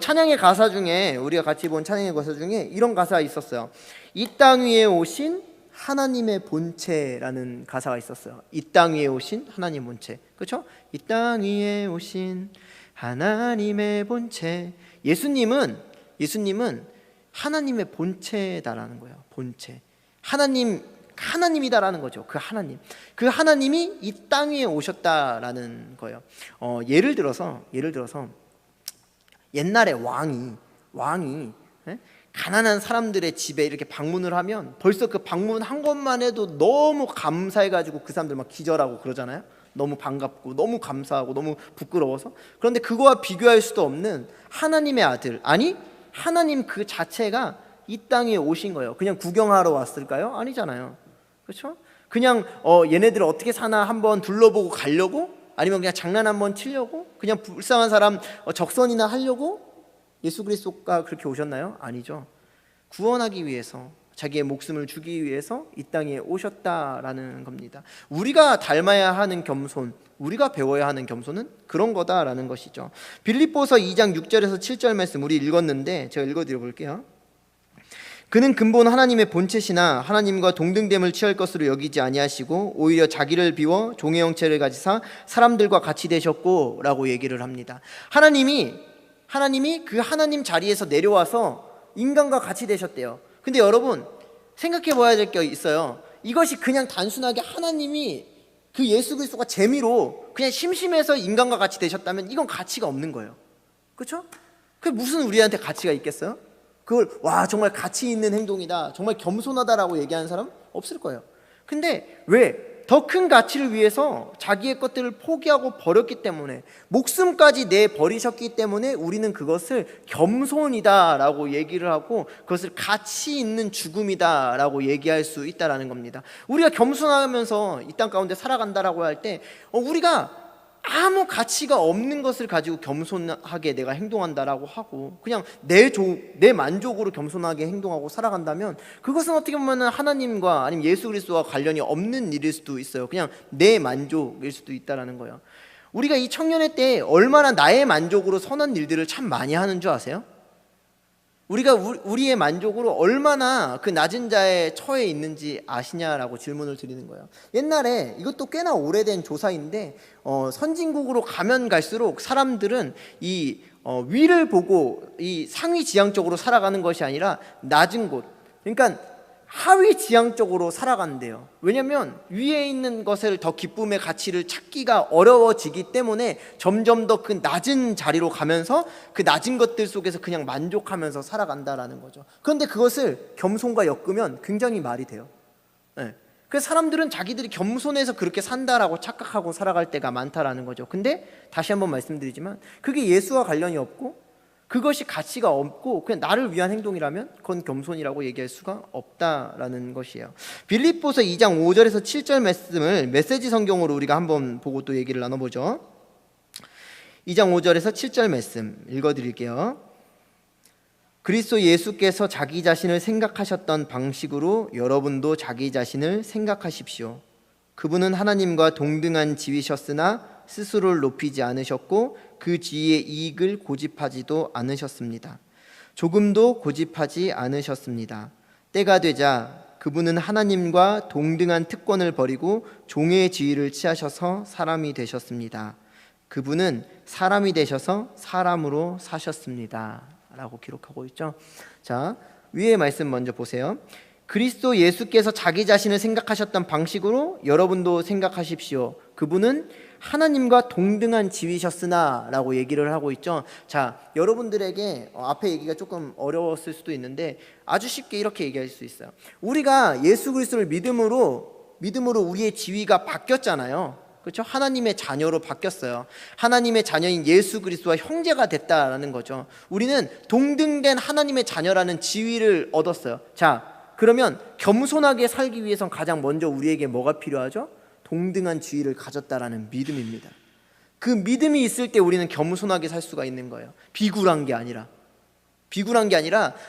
찬양의 가사 중에, 우리가 같이 본 찬양의 가사 중에 이런 가사가 있었어요. 이 땅 위에 오신 하나님의 본체라는 가사가 있었어요. 이 땅 위에 오신 하나님의 본체, 그렇죠? 이 땅 위에 오신 하나님의 본체. 예수님은 하나님의 본체다라는 거예요. 본체. 하나님이다라는 거죠. 그 하나님이 이 땅 위에 오셨다라는 거예요. 예를 들어서 옛날에 왕이 가난한 사람들의 집에 이렇게 방문을 하면 벌써 그 방문한 것만 해도 너무 감사해가지고 그 사람들 막 기절하고 그러잖아요. 너무 반갑고 너무 감사하고 너무 부끄러워서. 그런데 그거와 비교할 수도 없는 하나님의 아들, 아니 하나님 그 자체가 이 땅에 오신 거예요. 그냥 구경하러 왔을까요? 아니잖아요. 그렇죠? 그냥 얘네들 어떻게 사나 한번 둘러보고 가려고, 아니면 그냥 장난 한번 치려고, 그냥 불쌍한 사람 적선이나 하려고 예수 그리스도가 그렇게 오셨나요? 아니죠. 구원하기 위해서, 자기의 목숨을 주기 위해서 이 땅에 오셨다라는 겁니다. 우리가 닮아야 하는 겸손, 우리가 배워야 하는 겸손은 그런 거다라는 것이죠. 빌립보서 2장 6절에서 7절 말씀 우리 읽었는데 제가 읽어드려 볼게요. 그는 근본 하나님의 본체시나 하나님과 동등됨을 취할 것으로 여기지 아니하시고 오히려 자기를 비워 종의 형체를 가지사 사람들과 같이 되셨고 라고 얘기를 합니다. 하나님이 그 하나님 자리에서 내려와서 인간과 같이 되셨대요. 근데 여러분 생각해 봐야 될 게 있어요. 이것이 그냥 단순하게 하나님이 그 예수 그리스도가 재미로 그냥 심심해서 인간과 같이 되셨다면 이건 가치가 없는 거예요. 그렇죠? 그게 무슨 우리한테 가치가 있겠어요? 그걸 와 정말 가치 있는 행동이다, 정말 겸손하다라고 얘기하는 사람 없을 거예요. 근데 왜? 더 큰 가치를 위해서 자기의 것들을 포기하고 버렸기 때문에, 목숨까지 내버리셨기 때문에 우리는 그것을 겸손이다라고 얘기를 하고 그것을 가치 있는 죽음이다라고 얘기할 수 있다라는 겁니다. 우리가 겸손하면서 이 땅 가운데 살아간다라고 할 때 우리가 아무 가치가 없는 것을 가지고 겸손하게 내가 행동한다라고 하고 그냥 내 만족으로 겸손하게 행동하고 살아간다면 그것은 어떻게 보면 하나님과 아니면 예수 그리스도와 관련이 없는 일일 수도 있어요. 그냥 내 만족일 수도 있다라는 거예요. 우리가 이 청년회 때 얼마나 나의 만족으로 선한 일들을 참 많이 하는 줄 아세요? 우리가 우리의 만족으로 얼마나 그 낮은 자의 처해 있는지 아시냐라고 질문을 드리는 거예요. 옛날에, 이것도 꽤나 오래된 조사인데 선진국으로 가면 갈수록 사람들은 이 위를 보고 이 상위 지향적으로 살아가는 것이 아니라 낮은 곳, 그러니까 하위 지향적으로 살아간대요. 왜냐하면 위에 있는 것을 더 기쁨의 가치를 찾기가 어려워지기 때문에 점점 더 그 낮은 자리로 가면서 그 낮은 것들 속에서 그냥 만족하면서 살아간다라는 거죠. 그런데 그것을 겸손과 엮으면 굉장히 말이 돼요. 네. 그래서 사람들은 자기들이 겸손해서 그렇게 산다라고 착각하고 살아갈 때가 많다라는 거죠. 근데 다시 한번 말씀드리지만 그게 예수와 관련이 없고 그것이 가치가 없고 그냥 나를 위한 행동이라면 그건 겸손이라고 얘기할 수가 없다라는 것이에요. 빌립보서 2장 5절에서 7절 말씀을 메시지 성경으로 우리가 한번 보고 또 얘기를 나눠보죠. 2장 5절에서 7절 말씀 읽어드릴게요. 그리스도 예수께서 자기 자신을 생각하셨던 방식으로 여러분도 자기 자신을 생각하십시오. 그분은 하나님과 동등한 지위셨으나 스스로를 높이지 않으셨고 그 지위의 이익을 고집하지도 않으셨습니다. 조금도 고집하지 않으셨습니다. 때가 되자 그분은 하나님과 동등한 특권을 버리고 종의 지위를 취하셔서 사람이 되셨습니다. 그분은 사람이 되셔서 사람으로 사셨습니다. 라고 기록하고 있죠. 자, 위의 말씀 먼저 보세요. 그리스도 예수께서 자기 자신을 생각하셨던 방식으로 여러분도 생각하십시오. 그분은 하나님과 동등한 지위셨으나 라고 얘기를 하고 있죠. 자, 여러분들에게 앞에 얘기가 조금 어려웠을 수도 있는데 아주 쉽게 이렇게 얘기할 수 있어요. 우리가 예수 그리스도를 믿음으로 우리의 지위가 바뀌었잖아요. 그렇죠? 하나님의 자녀로 바뀌었어요. 하나님의 자녀인 예수 그리스도와 형제가 됐다라는 거죠. 우리는 동등된 하나님의 자녀라는 지위를 얻었어요. 자, 그러면 겸손하게 살기 위해선 가장 먼저 우리에게 뭐가 필요하죠? 동등한 지위를 가졌다라는 믿음입니다. 그 믿음이 있을 때 우리는 겸손하게 살 수가 있는 거예요. 비굴한 게 아니라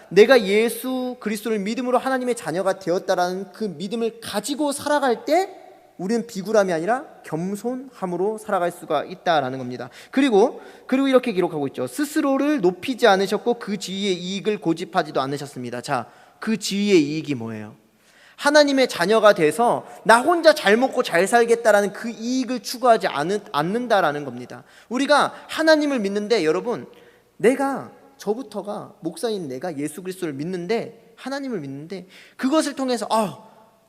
내가 예수 그리스도를 믿음으로 하나님의 자녀가 되었다라는 그 믿음을 가지고 살아갈 때 우리는 비굴함이 아니라 겸손함으로 살아갈 수가 있다라는 겁니다. 그리고 이렇게 기록하고 있죠. 스스로를 높이지 않으셨고 그 지위의 이익을 고집하지도 않으셨습니다. 자, 그 지위의 이익이 뭐예요? 하나님의 자녀가 돼서 나 혼자 잘 먹고 잘 살겠다라는 그 이익을 추구하지 않는다라는 겁니다. 우리가 하나님을 믿는데 여러분, 저부터가 목사인 내가 예수 그리스도를 믿는데, 하나님을 믿는데 그것을 통해서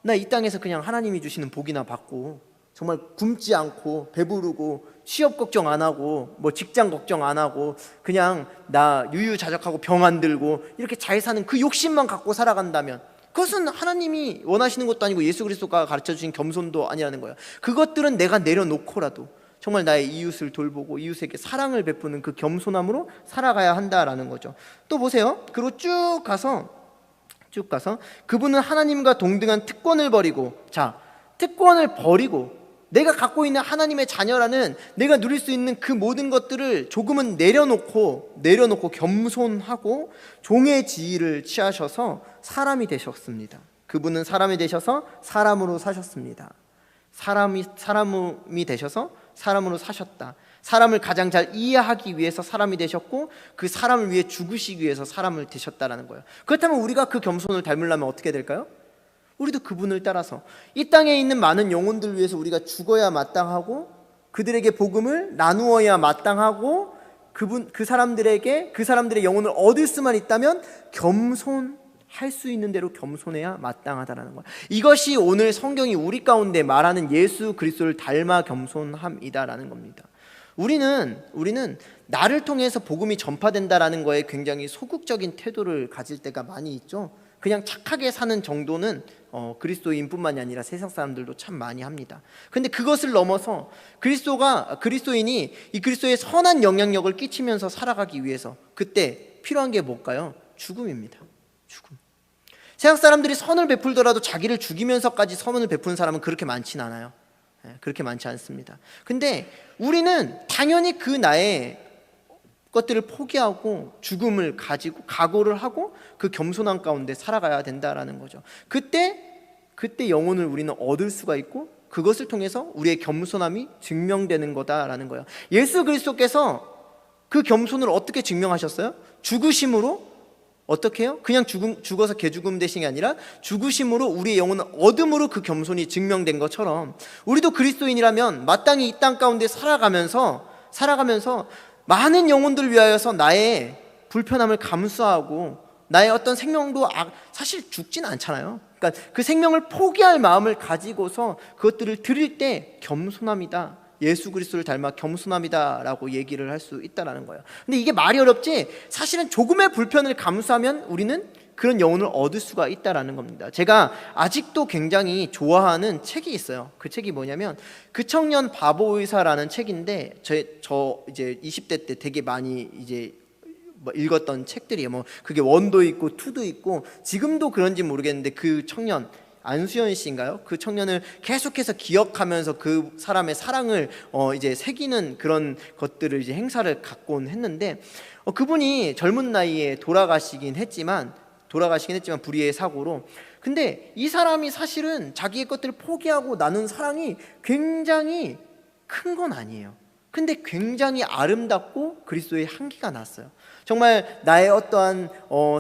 나 이 땅에서 그냥 하나님이 주시는 복이나 받고 정말 굶지 않고 배부르고 취업 걱정 안 하고 뭐 직장 걱정 안 하고 그냥 나 유유자적하고 병 안 들고 이렇게 잘 사는 그 욕심만 갖고 살아간다면 그것은 하나님이 원하시는 것도 아니고 예수 그리스도가 가르쳐주신 겸손도 아니라는 거예요. 그것들은 내가 내려놓고라도 정말 나의 이웃을 돌보고 이웃에게 사랑을 베푸는 그 겸손함으로 살아가야 한다라는 거죠. 또 보세요. 그리고 쭉 가서 그분은 하나님과 동등한 특권을 버리고, 자, 특권을 버리고 내가 갖고 있는 하나님의 자녀라는 내가 누릴 수 있는 그 모든 것들을 조금은 내려놓고 겸손하고 종의 지위를 취하셔서 사람이 되셨습니다. 그분은 사람이 되셔서 사람으로 사셨습니다. 사람이 되셔서 사람으로 사셨다. 사람을 가장 잘 이해하기 위해서 사람이 되셨고 그 사람을 위해 죽으시기 위해서 사람을 되셨다라는 거예요. 그렇다면 우리가 그 겸손을 닮으려면 어떻게 될까요? 우리도 그분을 따라서 이 땅에 있는 많은 영혼들 위해서 우리가 죽어야 마땅하고 그들에게 복음을 나누어야 마땅하고 그 사람들의 영혼을 얻을 수만 있다면 겸손할 수 있는 대로 겸손해야 마땅하다라는 거예요. 이것이 오늘 성경이 우리 가운데 말하는 예수 그리스도를 닮아 겸손함이다라는 겁니다. 우리는 나를 통해서 복음이 전파된다라는 거에 굉장히 소극적인 태도를 가질 때가 많이 있죠. 그냥 착하게 사는 정도는 그리스도인뿐만이 아니라 세상 사람들도 참 많이 합니다. 근데 그것을 넘어서 그리스도인이 이 그리스도의 선한 영향력을 끼치면서 살아가기 위해서 그때 필요한 게 뭘까요? 죽음입니다. 죽음. 세상 사람들이 선을 베풀더라도 자기를 죽이면서까지 선을 베푸는 사람은 그렇게 많지는 않아요. 그렇게 많지 않습니다. 근데 우리는 당연히 그 나의 것들을 포기하고 죽음을 가지고 각오를 하고 그 겸손한 가운데 살아가야 된다라는 거죠. 그때 영혼을 우리는 얻을 수가 있고 그것을 통해서 우리의 겸손함이 증명되는 거다라는 거예요. 예수 그리스도께서 그 겸손을 어떻게 증명하셨어요? 죽으심으로. 어떻게 해요? 그냥 죽어서 개죽음 되신 게 아니라 죽으심으로 우리의 영혼을 얻음으로 그 겸손이 증명된 것처럼 우리도 그리스도인이라면 마땅히 이 땅 가운데 살아가면서 많은 영혼들을 위하여서 나의 불편함을 감수하고 나의 어떤 생명도 사실 죽진 않잖아요. 그러니까 그 생명을 포기할 마음을 가지고서 그것들을 드릴 때 겸손함이다, 예수 그리스도를 닮아 겸손함이다 라고 얘기를 할 수 있다는 거예요. 근데 이게 말이 어렵지 사실은 조금의 불편을 감수하면 우리는 그런 영혼을 얻을 수가 있다는 겁니다. 제가 아직도 굉장히 좋아하는 책이 있어요. 그 책이 뭐냐면 그 청년 바보 의사라는 책인데 저 이제 20대 때 되게 많이 이제 읽었던 책들이에요. 뭐 그게 1도 있고 2도 있고 지금도 그런지 모르겠는데 그 청년 안수연 씨인가요? 그 청년을 계속해서 기억하면서 그 사람의 사랑을 이제 새기는 그런 것들을 이제 행사를 갖곤 했는데 그분이 젊은 나이에 돌아가시긴 했지만 불의의 사고로. 근데 이 사람이 사실은 자기의 것들을 포기하고 나눈 사랑이 굉장히 큰 건 아니에요. 근데 굉장히 아름답고 그리스도의 향기가 났어요. 정말 나의 어떠한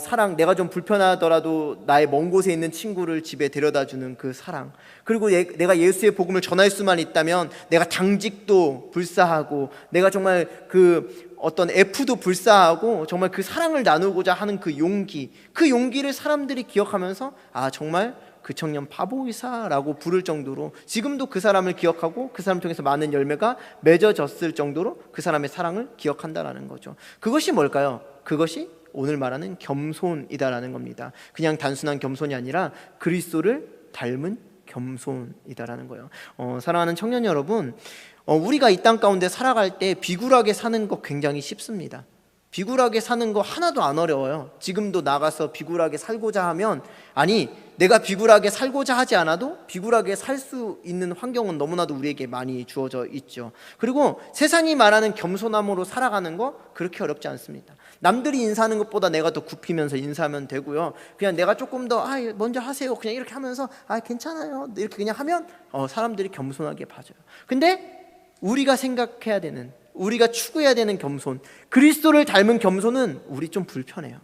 사랑, 내가 좀 불편하더라도 나의 먼 곳에 있는 친구를 집에 데려다주는 그 사랑, 그리고 내가 예수의 복음을 전할 수만 있다면 내가 당직도 불사하고 내가 정말 그 어떤 F도 불사하고 정말 그 사랑을 나누고자 하는 그 용기를 사람들이 기억하면서 정말 그 청년 바보 의사라고 부를 정도로 지금도 그 사람을 기억하고 그 사람을 통해서 많은 열매가 맺어졌을 정도로 그 사람의 사랑을 기억한다라는 거죠. 그것이 뭘까요? 그것이 오늘 말하는 겸손이다라는 겁니다. 그냥 단순한 겸손이 아니라 그리스도를 닮은 겸손이다라는 거예요. 사랑하는 청년 여러분, 우리가 이 땅 가운데 살아갈 때 비굴하게 사는 거 굉장히 쉽습니다. 비굴하게 사는 거 하나도 안 어려워요. 지금도 나가서 비굴하게 살고자 하면, 아니 내가 비굴하게 살고자 하지 않아도 비굴하게 살 수 있는 환경은 너무나도 우리에게 많이 주어져 있죠. 그리고 세상이 말하는 겸손함으로 살아가는 거 그렇게 어렵지 않습니다. 남들이 인사하는 것보다 내가 더 굽히면서 인사하면 되고요. 그냥 내가 조금 더 먼저 하세요 그냥 이렇게 하면서 괜찮아요 이렇게 그냥 하면 사람들이 겸손하게 봐줘요. 근데 우리가 생각해야 되는, 우리가 추구해야 되는 겸손, 그리스도를 닮은 겸손은 우리 좀 불편해요.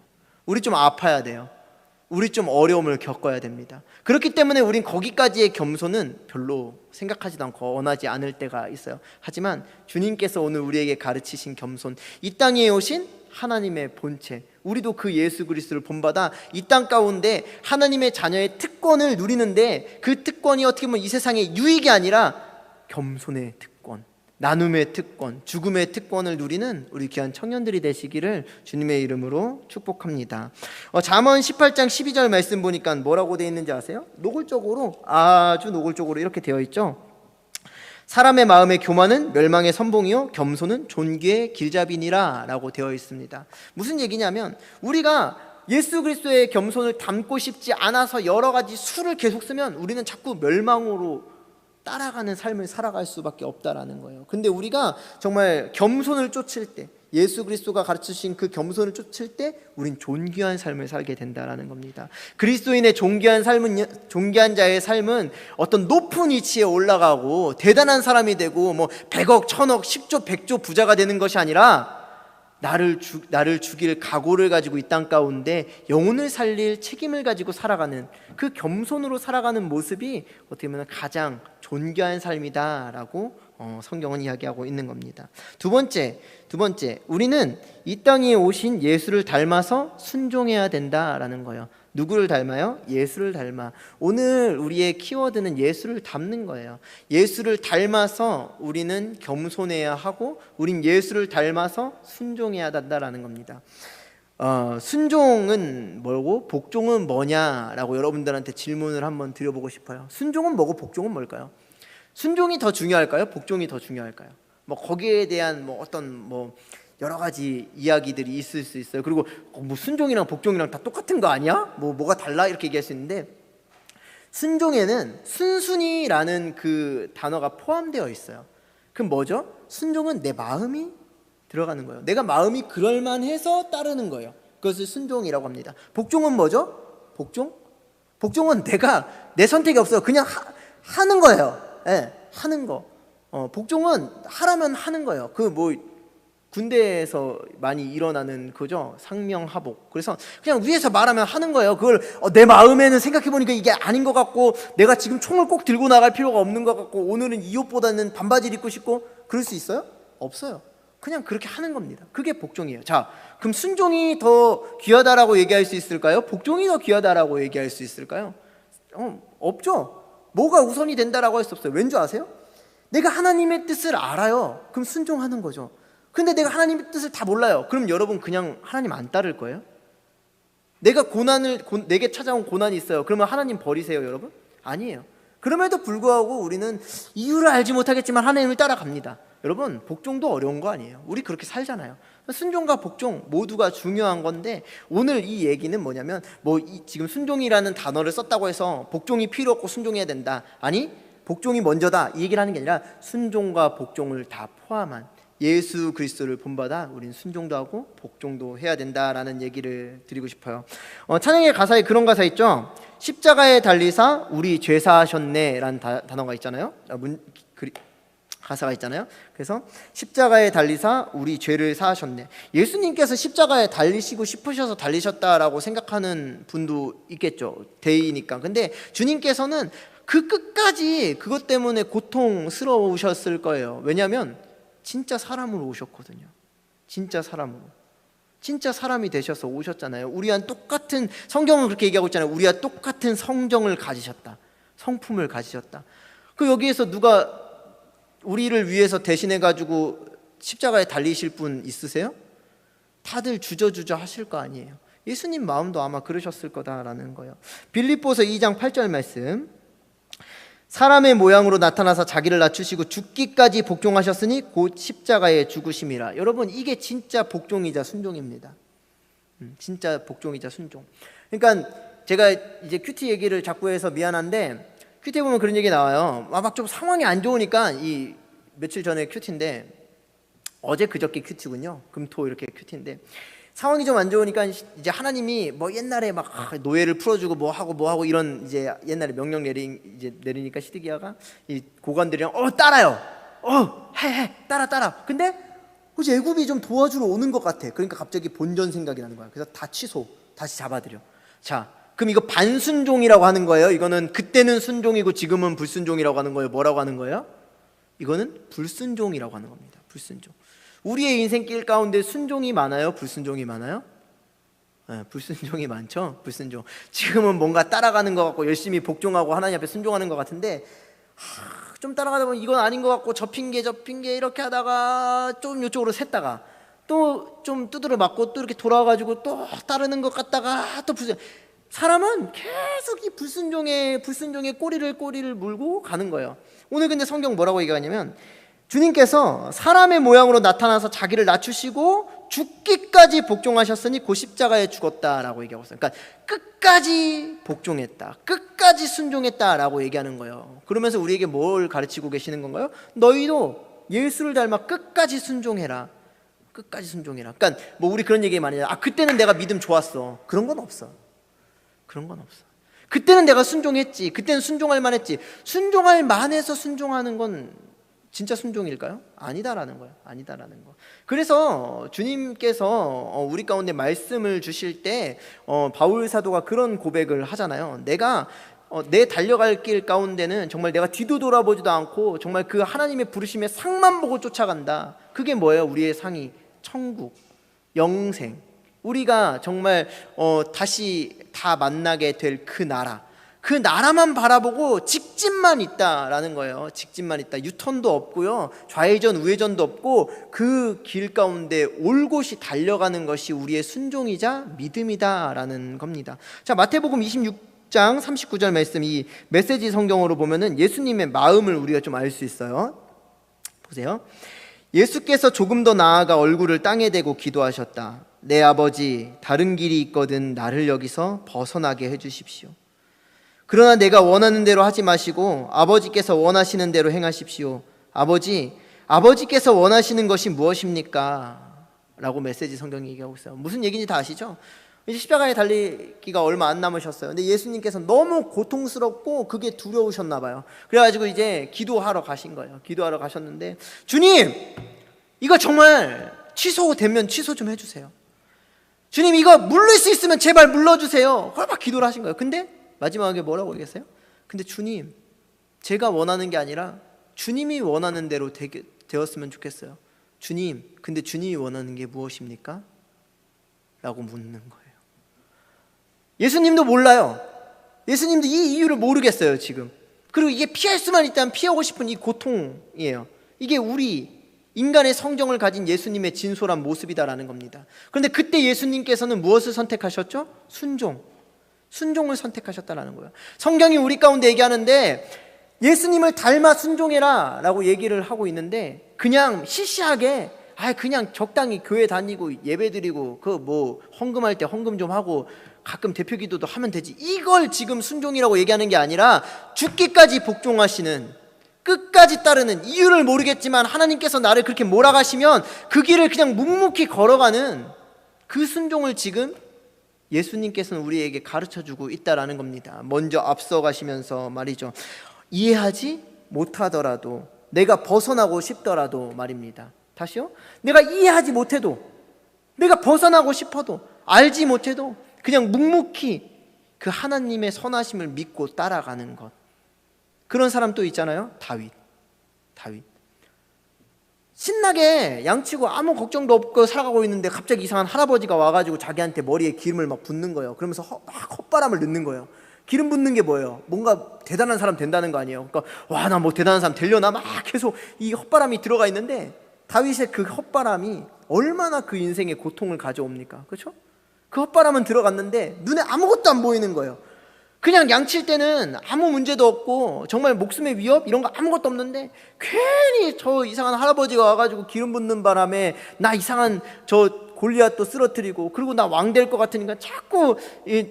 우리 좀 아파야 돼요. 우리 좀 어려움을 겪어야 됩니다. 그렇기 때문에 우린 거기까지의 겸손은 별로 생각하지도 않고 원하지 않을 때가 있어요. 하지만 주님께서 오늘 우리에게 가르치신 겸손, 이 땅에 오신 하나님의 본체, 우리도 그 예수 그리스도를 본받아 이 땅 가운데 하나님의 자녀의 특권을 누리는데, 그 특권이 어떻게 보면 이 세상의 유익이 아니라 겸손의 특권, 나눔의 특권, 죽음의 특권을 누리는 우리 귀한 청년들이 되시기를 주님의 이름으로 축복합니다. 잠언 18장 12절 말씀 보니까 뭐라고 되어 있는지 아세요? 노골적으로, 아주 노골적으로 이렇게 되어 있죠. 사람의 마음의 교만은 멸망의 선봉이요 겸손은 존귀의 길잡이니라 라고 되어 있습니다. 무슨 얘기냐면 우리가 예수 그리스도의 겸손을 담고 싶지 않아서 여러 가지 수를 계속 쓰면 우리는 자꾸 멸망으로 따라가는 삶을 살아갈 수밖에 없다라는 거예요. 근데 우리가 정말 겸손을 쫓을 때, 예수 그리스도가 가르치신 그 겸손을 쫓을 때 우린 존귀한 삶을 살게 된다라는 겁니다. 그리스도인의 존귀한 자의 삶은 어떤 높은 위치에 올라가고 대단한 사람이 되고 뭐 100억, 1000억, 10조, 100조 부자가 되는 것이 아니라 나를 죽일 각오를 가지고 이 땅 가운데 영혼을 살릴 책임을 가지고 살아가는, 그 겸손으로 살아가는 모습이 어떻게 보면 가장 존귀한 삶이다라고 성경은 이야기하고 있는 겁니다. 두 번째, 우리는 이 땅에 오신 예수를 닮아서 순종해야 된다라는 거예요. 누구를 닮아요? 예수를 닮아. 오늘 우리의 키워드는 예수를 닮는 거예요. 예수를 닮아서 우리는 겸손해야 하고, 우린 예수를 닮아서 순종해야 된다라는 겁니다. 순종은 뭐고 복종은 뭐냐라고 여러분들한테 질문을 한번 드려보고 싶어요. 순종은 뭐고 복종은 뭘까요? 순종이 더 중요할까요? 복종이 더 중요할까요? 뭐 거기에 대한 어떤 여러 가지 이야기들이 있을 수 있어요. 그리고 뭐 순종이랑 복종이랑 다 똑같은 거 아니야? 뭐가 달라? 이렇게 얘기할 수 있는데, 순종에는 순순히라는 그 단어가 포함되어 있어요. 그럼 뭐죠? 순종은 내 마음이 들어가는 거예요. 내가 마음이 그럴만해서 따르는 거예요. 그것을 순종이라고 합니다. 복종은 뭐죠? 복종은 내 선택이 없어요. 그냥 하는 거예요. 네, 하는 거. 복종은 하라면 하는 거예요. 군대에서 많이 일어나는 거죠. 상명하복. 그래서 그냥 위에서 말하면 하는 거예요. 그걸 내 마음에는 생각해보니까 이게 아닌 것 같고, 내가 지금 총을 꼭 들고 나갈 필요가 없는 것 같고, 오늘은 이 옷보다는 반바지를 입고 싶고, 그럴 수 있어요? 없어요. 그냥 그렇게 하는 겁니다. 그게 복종이에요. 자, 그럼 순종이 더 귀하다라고 얘기할 수 있을까요? 복종이 더 귀하다라고 얘기할 수 있을까요? 없죠. 뭐가 우선이 된다라고 할 수 없어요. 왠 줄 아세요? 내가 하나님의 뜻을 알아요. 그럼 순종하는 거죠. 근데 내가 하나님의 뜻을 다 몰라요. 그럼 여러분 그냥 하나님 안 따를 거예요? 내게 찾아온 고난이 있어요. 그러면 하나님 버리세요, 여러분? 아니에요. 그럼에도 불구하고 우리는 이유를 알지 못하겠지만 하나님을 따라갑니다. 여러분, 복종도 어려운 거 아니에요. 우리 그렇게 살잖아요. 순종과 복종 모두가 중요한 건데, 오늘 이 얘기는 뭐냐면, 지금 순종이라는 단어를 썼다고 해서 복종이 필요 없고 순종해야 된다, 아니 복종이 먼저다, 이 얘기를 하는 게 아니라 순종과 복종을 다 포함한 예수 그리스도를 본받아 우리는 순종도 하고 복종도 해야 된다라는 얘기를 드리고 싶어요. 찬양의 가사에 그런 가사 있죠. 십자가에 달리사 우리 죄 사하셨네 라는 단어가 있잖아요. 가사가 있잖아요. 그래서 십자가에 달리사 우리 죄를 사하셨네. 예수님께서 십자가에 달리시고 싶으셔서 달리셨다라고 생각하는 분도 있겠죠. 대의니까. 근데 주님께서는 그 끝까지 그것 때문에 고통스러우셨을 거예요. 왜냐하면 진짜 사람으로 오셨거든요. 진짜 사람으로. 진짜 사람이 되셔서 오셨잖아요. 우리와 똑같은, 성경은 그렇게 얘기하고 있잖아요. 우리와 똑같은 성정을 가지셨다. 성품을 가지셨다. 여기에서 누가 우리를 위해서 대신해가지고 십자가에 달리실 분 있으세요? 다들 주저주저 하실 거 아니에요. 예수님 마음도 아마 그러셨을 거다라는 거예요. 빌립보서 2장 8절 말씀. 사람의 모양으로 나타나서 자기를 낮추시고 죽기까지 복종하셨으니 곧 십자가에 죽으심이라. 여러분, 이게 진짜 복종이자 순종입니다. 진짜 복종이자 순종. 그러니까 제가 이제 큐티 얘기를 자꾸 해서 미안한데, 큐티에 보면 그런 얘기 나와요. 막 좀 상황이 안 좋으니까, 이 며칠 전에 큐티인데, 어제 그저께 큐티군요. 금토 이렇게 큐티인데, 상황이 좀 안 좋으니까 이제 하나님이 옛날에 막 노예를 풀어주고 뭐 하고 이런 이제 옛날에 명령 내리니까 시드기야가 이 고관들이랑 따라요. 해 따라. 근데 혹시 애굽이 좀 도와주러 오는 것 같아. 그러니까 갑자기 본전 생각이 나는 거야. 그래서 다 취소, 다시 잡아들여. 자, 그럼 이거 반순종이라고 하는 거예요? 이거는 그때는 순종이고 지금은 불순종이라고 하는 거예요? 뭐라고 하는 거예요? 이거는 불순종이라고 하는 겁니다. 불순종. 우리의 인생길 가운데 순종이 많아요? 불순종이 많아요? 네, 불순종이 많죠. 불순종. 지금은 뭔가 따라가는 것 같고 열심히 복종하고 하나님 앞에 순종하는 것 같은데, 좀 따라가다 보면 이건 아닌 것 같고 저 핑계 이렇게 하다가 좀 이쪽으로 샜다가 또 좀 두드려 맞고 또 이렇게 돌아와가지고 또 따르는 것 같다가 또 사람은 계속 이 불순종의 꼬리를 물고 가는 거예요. 오늘 근데 성경 뭐라고 얘기하냐면, 주님께서 사람의 모양으로 나타나서 자기를 낮추시고 죽기까지 복종하셨으니 곧 십자가에 죽었다라고 얘기하고 있어요. 그러니까 끝까지 복종했다, 끝까지 순종했다라고 얘기하는 거예요. 그러면서 우리에게 뭘 가르치고 계시는 건가요? 너희도 예수를 닮아 끝까지 순종해라. 끝까지 순종해라. 그러니까 우리 그런 얘기 많이 해요. 그때는 내가 믿음 좋았어. 그런 건 없어. 그런 건 없어. 그때는 내가 순종했지. 그때는 순종할 만했지. 순종할 만해서 순종하는 건 진짜 순종일까요? 아니다라는 거예요. 아니다라는 거. 그래서 주님께서 우리 가운데 말씀을 주실 때 바울 사도가 그런 고백을 하잖아요. 내가 내 달려갈 길 가운데는 정말 내가 뒤도 돌아보지도 않고 정말 그 하나님의 부르심의 상만 보고 쫓아간다. 그게 뭐예요? 우리의 상이 천국, 영생, 우리가 정말 다시 다 만나게 될 그 나라, 그 나라만 바라보고 직진만 있다라는 거예요. 직진만 있다. 유턴도 없고요, 좌회전 우회전도 없고 그 길 가운데 올곧이 달려가는 것이 우리의 순종이자 믿음이다라는 겁니다. 자, 마태복음 26장 39절 말씀, 이 메시지 성경으로 보면은 예수님의 마음을 우리가 좀 알 수 있어요. 보세요. 예수께서 조금 더 나아가 얼굴을 땅에 대고 기도하셨다. 내 아버지, 다른 길이 있거든 나를 여기서 벗어나게 해주십시오. 그러나 내가 원하는 대로 하지 마시고 아버지께서 원하시는 대로 행하십시오. 아버지께서 원하시는 것이 무엇입니까? 라고 메시지 성경이 얘기하고 있어요. 무슨 얘기인지 다 아시죠? 이제 십자가에 달리기가 얼마 안 남으셨어요. 근데 예수님께서 너무 고통스럽고 그게 두려우셨나 봐요. 그래가지고 이제 기도하러 가신 거예요. 기도하러 가셨는데, 주님, 이거 정말 취소되면 취소 좀 해주세요. 주님, 이거 물릴 수 있으면 제발 물러주세요. 막 기도를 하신 거예요. 근데 마지막에 뭐라고 얘기했어요? 근데 주님, 제가 원하는 게 아니라 주님이 원하는 대로 되었으면 좋겠어요. 주님, 근데 주님이 원하는 게 무엇입니까? 라고 묻는 거예요. 예수님도 몰라요. 예수님도 이 이유를 모르겠어요, 지금. 그리고 이게 피할 수만 있다면 피하고 싶은 이 고통이에요. 이게 우리 인간의 성정을 가진 예수님의 진솔한 모습이다라는 겁니다. 그런데 그때 예수님께서는 무엇을 선택하셨죠? 순종을 선택하셨다라는 거예요. 성경이 우리 가운데 얘기하는데 예수님을 닮아 순종해라 라고 얘기를 하고 있는데, 그냥 시시하게 그냥 적당히 교회 다니고 예배 드리고 그 뭐 헌금할 때 헌금 좀 하고 가끔 대표 기도도 하면 되지, 이걸 지금 순종이라고 얘기하는 게 아니라 죽기까지 복종하시는, 끝까지 따르는, 이유를 모르겠지만 하나님께서 나를 그렇게 몰아가시면 그 길을 그냥 묵묵히 걸어가는 그 순종을 지금 예수님께서는 우리에게 가르쳐주고 있다라는 겁니다. 먼저 앞서가시면서 말이죠, 이해하지 못하더라도, 내가 벗어나고 싶더라도 말입니다. 다시요, 내가 이해하지 못해도, 내가 벗어나고 싶어도, 알지 못해도 그냥 묵묵히 그 하나님의 선하심을 믿고 따라가는 것. 그런 사람 또 있잖아요. 다윗. 신나게 양치고 아무 걱정도 없고 살아가고 있는데 갑자기 이상한 할아버지가 와가지고 자기한테 머리에 기름을 막 붓는 거예요. 그러면서 막 헛바람을 넣는 거예요. 기름 붓는 게 뭐예요? 뭔가 대단한 사람 된다는 거 아니에요? 그러니까 와, 나 뭐 대단한 사람 되려나 막 계속 이 헛바람이 들어가 있는데, 다윗의 그 헛바람이 얼마나 그 인생에 고통을 가져옵니까? 그렇죠? 그 헛바람은 들어갔는데 눈에 아무것도 안 보이는 거예요. 그냥 양칠 때는 아무 문제도 없고 정말 목숨의 위협 이런 거 아무것도 없는데, 괜히 저 이상한 할아버지가 와가지고 기름 붓는 바람에 나 이상한 저 골리앗도 쓰러뜨리고, 그리고 나 왕 될 것 같으니까 자꾸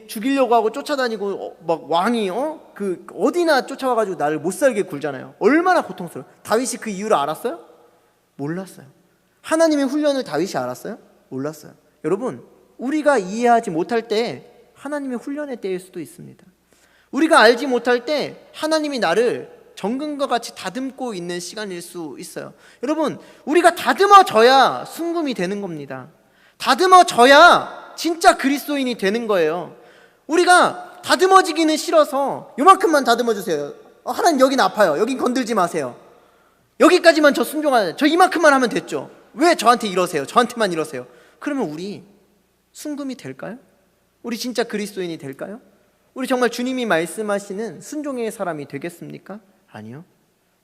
죽이려고 하고 쫓아다니고, 막 왕이 그 어디나 쫓아와가지고 나를 못 살게 굴잖아요. 얼마나 고통스러워요. 다윗이 그 이유를 알았어요? 몰랐어요. 하나님의 훈련을 다윗이 알았어요? 몰랐어요. 여러분, 우리가 이해하지 못할 때 하나님의 훈련의 때일 수도 있습니다. 우리가 알지 못할 때 하나님이 나를 정금과 같이 다듬고 있는 시간일 수 있어요. 여러분, 우리가 다듬어져야 순금이 되는 겁니다. 다듬어져야 진짜 그리스도인이 되는 거예요. 우리가 다듬어지기는 싫어서 요만큼만 다듬어주세요. 하나님 여긴 아파요. 여긴 건들지 마세요. 여기까지만 저 순종하세요. 저 이만큼만 하면 됐죠. 왜 저한테 이러세요? 저한테만 이러세요. 그러면 우리 순금이 될까요? 우리 진짜 그리스도인이 될까요? 우리 정말 주님이 말씀하시는 순종의 사람이 되겠습니까? 아니요.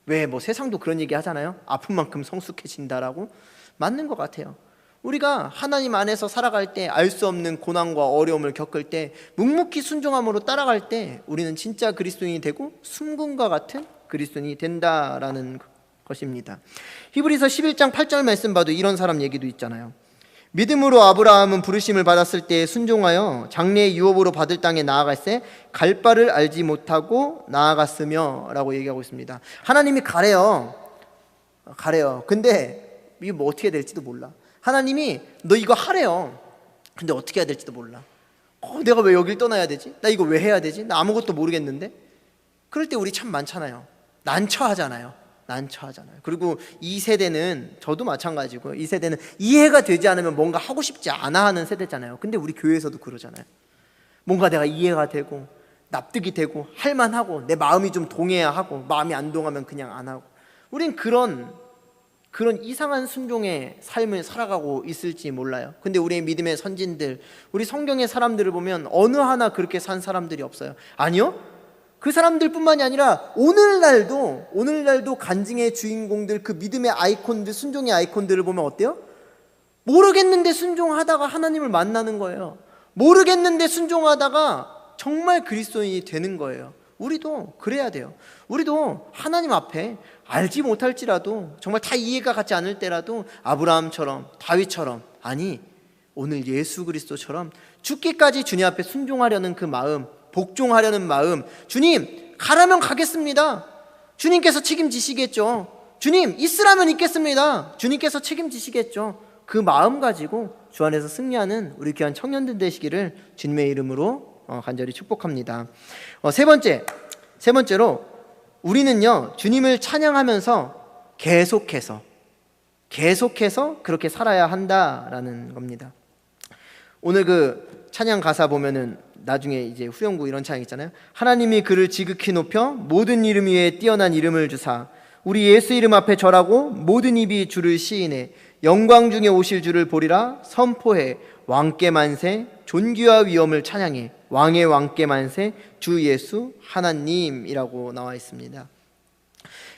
왜 뭐 세상도 그런 얘기 하잖아요. 아픈 만큼 성숙해진다라고. 맞는 것 같아요. 우리가 하나님 안에서 살아갈 때, 알 수 없는 고난과 어려움을 겪을 때 묵묵히 순종함으로 따라갈 때 우리는 진짜 그리스도인이 되고 순금과 같은 그리스도인이 된다라는 것입니다. 히브리서 11장 8절 말씀 봐도 이런 사람 얘기도 있잖아요. 믿음으로 아브라함은 부르심을 받았을 때 순종하여 장래의 유업으로 받을 땅에 나아갈새 갈 바를 알지 못하고 나아갔으며 라고 얘기하고 있습니다. 하나님이 가래요. 근데 이게 뭐 어떻게 될지도 몰라. 하나님이 너 이거 하래요. 근데 어떻게 해야 될지도 몰라. 내가 왜 여길 떠나야 되지? 나 이거 왜 해야 되지? 나 아무것도 모르겠는데. 그럴 때 우리 참 많잖아요. 난처하잖아요. 그리고 이 세대는, 저도 마찬가지고, 이 세대는 이해가 되지 않으면 뭔가 하고 싶지 않아 하는 세대잖아요. 근데 우리 교회에서도 그러잖아요. 뭔가 내가 이해가 되고 납득이 되고 할만하고 내 마음이 좀 동해야 하고, 마음이 안 동하면 그냥 안 하고, 우린 그런 이상한 순종의 삶을 살아가고 있을지 몰라요. 근데 우리의 믿음의 선진들, 우리 성경의 사람들을 보면 어느 하나 그렇게 산 사람들이 없어요. 아니요, 그 사람들뿐만이 아니라 오늘날도 간증의 주인공들, 그 믿음의 아이콘들, 순종의 아이콘들을 보면 어때요? 모르겠는데 순종하다가 하나님을 만나는 거예요. 모르겠는데 순종하다가 정말 그리스도인이 되는 거예요. 우리도 그래야 돼요. 우리도 하나님 앞에 알지 못할지라도, 정말 다 이해가 가지 않을 때라도 아브라함처럼, 다윗처럼, 아니 오늘 예수 그리스도처럼 죽기까지 주님 앞에 순종하려는 그 마음, 복종하려는 마음, 주님 가라면 가겠습니다. 주님께서 책임지시겠죠. 주님 있으라면 있겠습니다. 주님께서 책임지시겠죠. 그 마음 가지고 주 안에서 승리하는 우리 귀한 청년들 되시기를 주님의 이름으로 간절히 축복합니다. 세 번째로 우리는요, 주님을 찬양하면서 계속해서 그렇게 살아야 한다라는 겁니다. 오늘 그 찬양 가사 보면은 나중에 이제 후렴구 이런 찬양 있잖아요. 하나님이 그를 지극히 높여 모든 이름 위에 뛰어난 이름을 주사 우리 예수 이름 앞에 절하고 모든 입이 주를 시인해 영광 중에 오실 줄을 보리라 선포해. 왕께 만세, 존귀와 위엄을 찬양해. 왕의 왕께 만세, 주 예수 하나님이라고 나와 있습니다.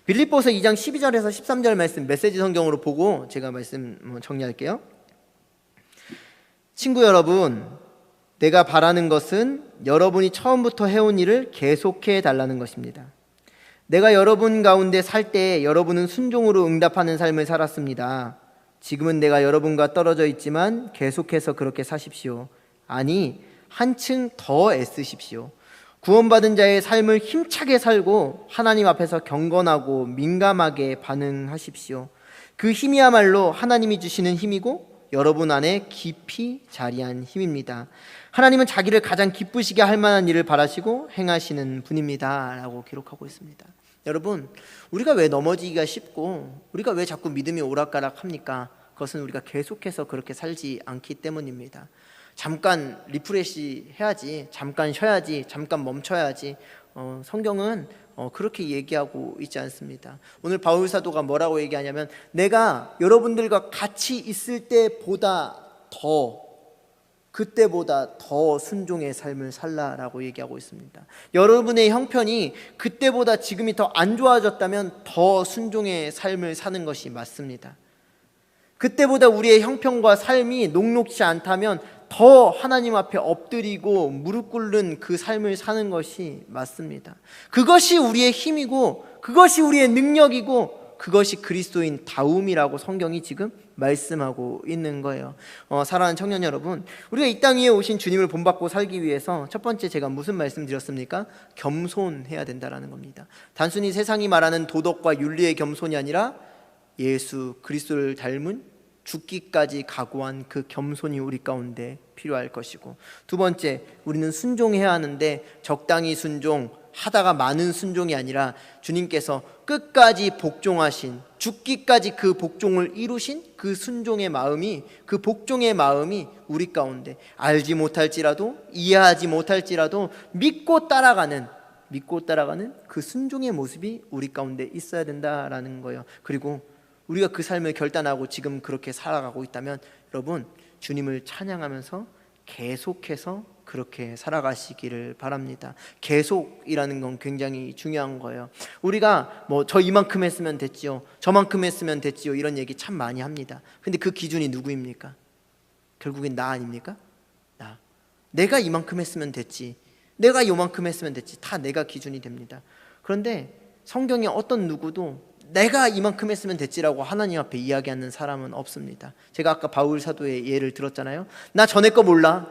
빌립보서 2장 12절에서 13절 말씀 메시지 성경으로 보고 제가 말씀 정리할게요. 친구 여러분, 내가 바라는 것은 여러분이 처음부터 해온 일을 계속해 달라는 것입니다. 내가 여러분 가운데 살 때 여러분은 순종으로 응답하는 삶을 살았습니다. 지금은 내가 여러분과 떨어져 있지만 계속해서 그렇게 사십시오. 아니, 한층 더 애쓰십시오. 구원받은 자의 삶을 힘차게 살고 하나님 앞에서 경건하고 민감하게 반응하십시오. 그 힘이야말로 하나님이 주시는 힘이고 여러분 안에 깊이 자리한 힘입니다. 하나님은 자기를 가장 기쁘시게 할 만한 일을 바라시고 행하시는 분입니다 라고 기록하고 있습니다. 여러분, 우리가 왜 넘어지기가 쉽고 우리가 왜 자꾸 믿음이 오락가락합니까? 그것은 우리가 계속해서 그렇게 살지 않기 때문입니다. 잠깐 리프레시 해야지, 잠깐 쉬어야지, 잠깐 멈춰야지. 성경은 그렇게 얘기하고 있지 않습니다. 오늘 바울 사도가 뭐라고 얘기하냐면, 내가 여러분들과 같이 있을 때보다 그때보다 더 순종의 삶을 살라라고 얘기하고 있습니다. 여러분의 형편이 그때보다 지금이 더 안 좋아졌다면 더 순종의 삶을 사는 것이 맞습니다. 그때보다 우리의 형편과 삶이 녹록지 않다면 더 하나님 앞에 엎드리고 무릎 꿇는 그 삶을 사는 것이 맞습니다. 그것이 우리의 힘이고 그것이 우리의 능력이고 그것이 그리스도인 다움이라고 성경이 지금 말씀하고 있는 거예요. 사랑하는 청년 여러분, 우리가 이 땅 위에 오신 주님을 본받고 살기 위해서 첫 번째 제가 무슨 말씀 드렸습니까? 겸손해야 된다라는 겁니다. 단순히 세상이 말하는 도덕과 윤리의 겸손이 아니라 예수 그리스도를 닮은 죽기까지 각오한 그 겸손이 우리 가운데 필요할 것이고, 두 번째, 우리는 순종해야 하는데 적당히 순종하다가 많은 순종이 아니라 주님께서 끝까지 복종하신, 죽기까지 그 복종을 이루신 그 순종의 마음이, 그 복종의 마음이 우리 가운데 알지 못할지라도 이해하지 못할지라도 믿고 따라가는 그 순종의 모습이 우리 가운데 있어야 된다라는 거예요. 그리고 우리가 그 삶을 결단하고 지금 그렇게 살아가고 있다면 여러분, 주님을 찬양하면서 계속해서 그렇게 살아가시기를 바랍니다. 계속이라는 건 굉장히 중요한 거예요. 우리가 저 이만큼 했으면 됐지요, 저만큼 했으면 됐지요, 이런 얘기 참 많이 합니다. 근데 그 기준이 누구입니까? 결국엔 나 아닙니까? 나. 내가 이만큼 했으면 됐지, 내가 요만큼 했으면 됐지, 다 내가 기준이 됩니다. 그런데 성경에 어떤 누구도 내가 이만큼 했으면 됐지라고 하나님 앞에 이야기하는 사람은 없습니다. 제가 아까 바울 사도의 예를 들었잖아요. 나 전에 거 몰라.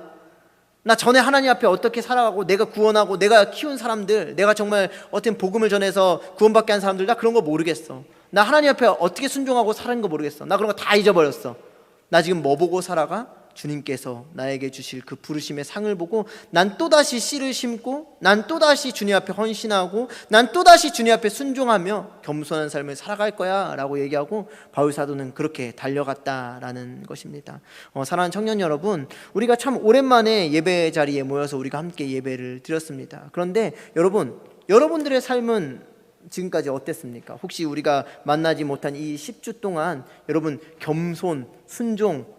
나 전에 하나님 앞에 어떻게 살아가고 내가 구원하고 내가 키운 사람들, 내가 정말 어떤 복음을 전해서 구원받게 한 사람들, 나 그런 거 모르겠어. 나 하나님 앞에 어떻게 순종하고 사는 거 모르겠어. 나 그런 거 다 잊어버렸어. 나 지금 뭐 보고 살아가? 주님께서 나에게 주실 그 부르심의 상을 보고 난 또다시 씨를 심고, 난 또다시 주님 앞에 헌신하고, 난 또다시 주님 앞에 순종하며 겸손한 삶을 살아갈 거야 라고 얘기하고 바울 사도는 그렇게 달려갔다라는 것입니다. 사랑하는 청년 여러분, 우리가 참 오랜만에 예배 자리에 모여서 우리가 함께 예배를 드렸습니다. 그런데 여러분들의 삶은 지금까지 어땠습니까? 혹시 우리가 만나지 못한 이 10주 동안 여러분 겸손, 순종,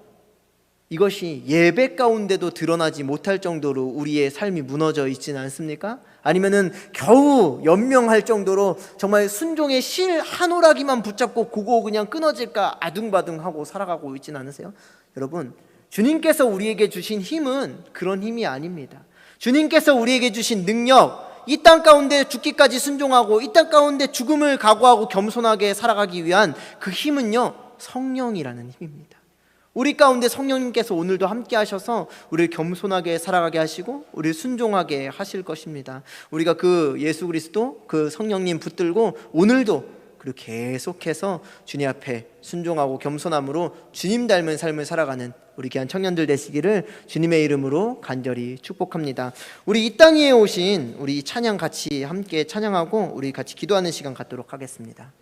이것이 예배 가운데도 드러나지 못할 정도로 우리의 삶이 무너져 있지는 않습니까? 아니면은 겨우 연명할 정도로 정말 순종의 실 한 오라기만 붙잡고 그거 그냥 끊어질까 아둥바둥하고 살아가고 있지는 않으세요? 여러분, 주님께서 우리에게 주신 힘은 그런 힘이 아닙니다. 주님께서 우리에게 주신 능력, 이 땅 가운데 죽기까지 순종하고 이 땅 가운데 죽음을 각오하고 겸손하게 살아가기 위한 그 힘은요, 성령이라는 힘입니다. 우리 가운데 성령님께서 오늘도 함께 하셔서 우리를 겸손하게 살아가게 하시고 우리를 순종하게 하실 것입니다. 우리가 그 예수 그리스도, 그 성령님 붙들고 오늘도 그리고 계속해서 주님 앞에 순종하고 겸손함으로 주님 닮은 삶을 살아가는 우리 귀한 청년들 되시기를 주님의 이름으로 간절히 축복합니다. 우리 이 땅 위에 오신 우리 찬양 같이 함께 찬양하고 우리 같이 기도하는 시간 갖도록 하겠습니다.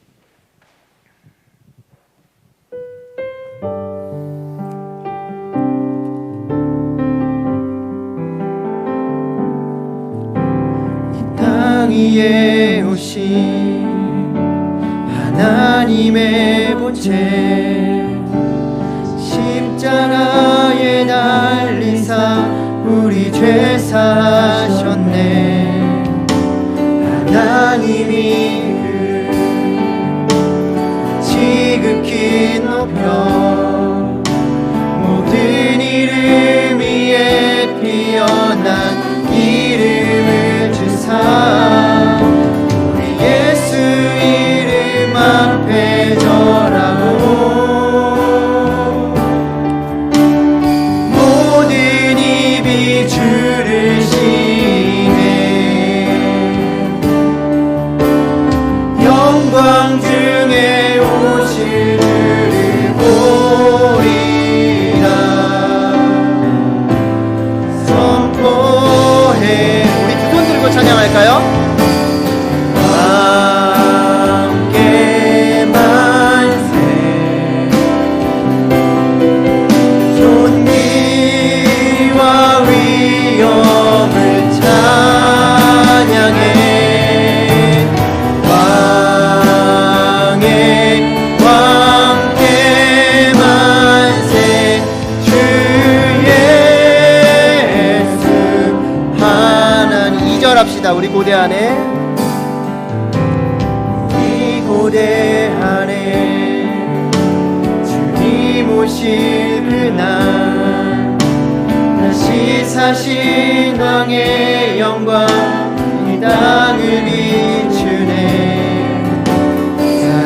위에 오신 하나님의 본체
십자가에 달리사 우리 죄 사하셨네. 하나님이 그를 지극히 높여 모든 이름 위에 피어난 이름을 주사 우리 예수 이름 앞에 절하고 모든 입이 주를 시인해 영광 중에 오실 그를 보리라 선포해. 우리 두 손 들고 찬양할까요? 함께 만세 존귀와 위엄을 찬양해 왕의 왕께 만세 주 예수 하나님. 2절 합시다. 우리 고대 안에 이 고대 안에 주님 오실 그날 다시 사신 왕의 영광 이 땅을 비추네.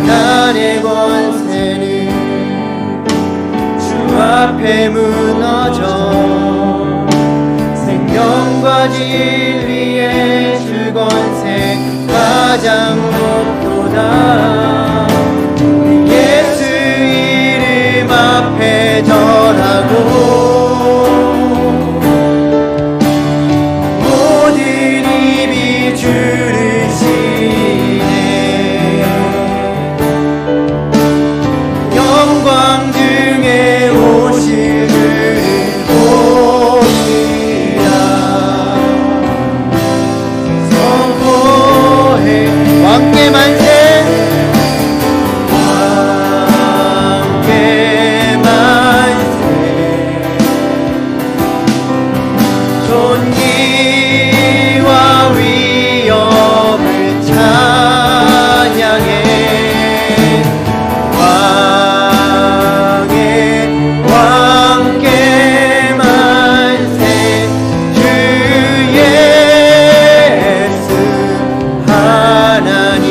사단의 권세는 주 앞에 무너져 생명과 진리의 주 권세 가장 높도다. 우리 예수 이름 앞에 절하고 모든 입이 주를 시인해 영광 중에 오실 그를 보리라 선포해 왕께 만세 왕께 만세 존귀와 위엄을 찬양해 왕의 왕께 만세 주 예수 하나님.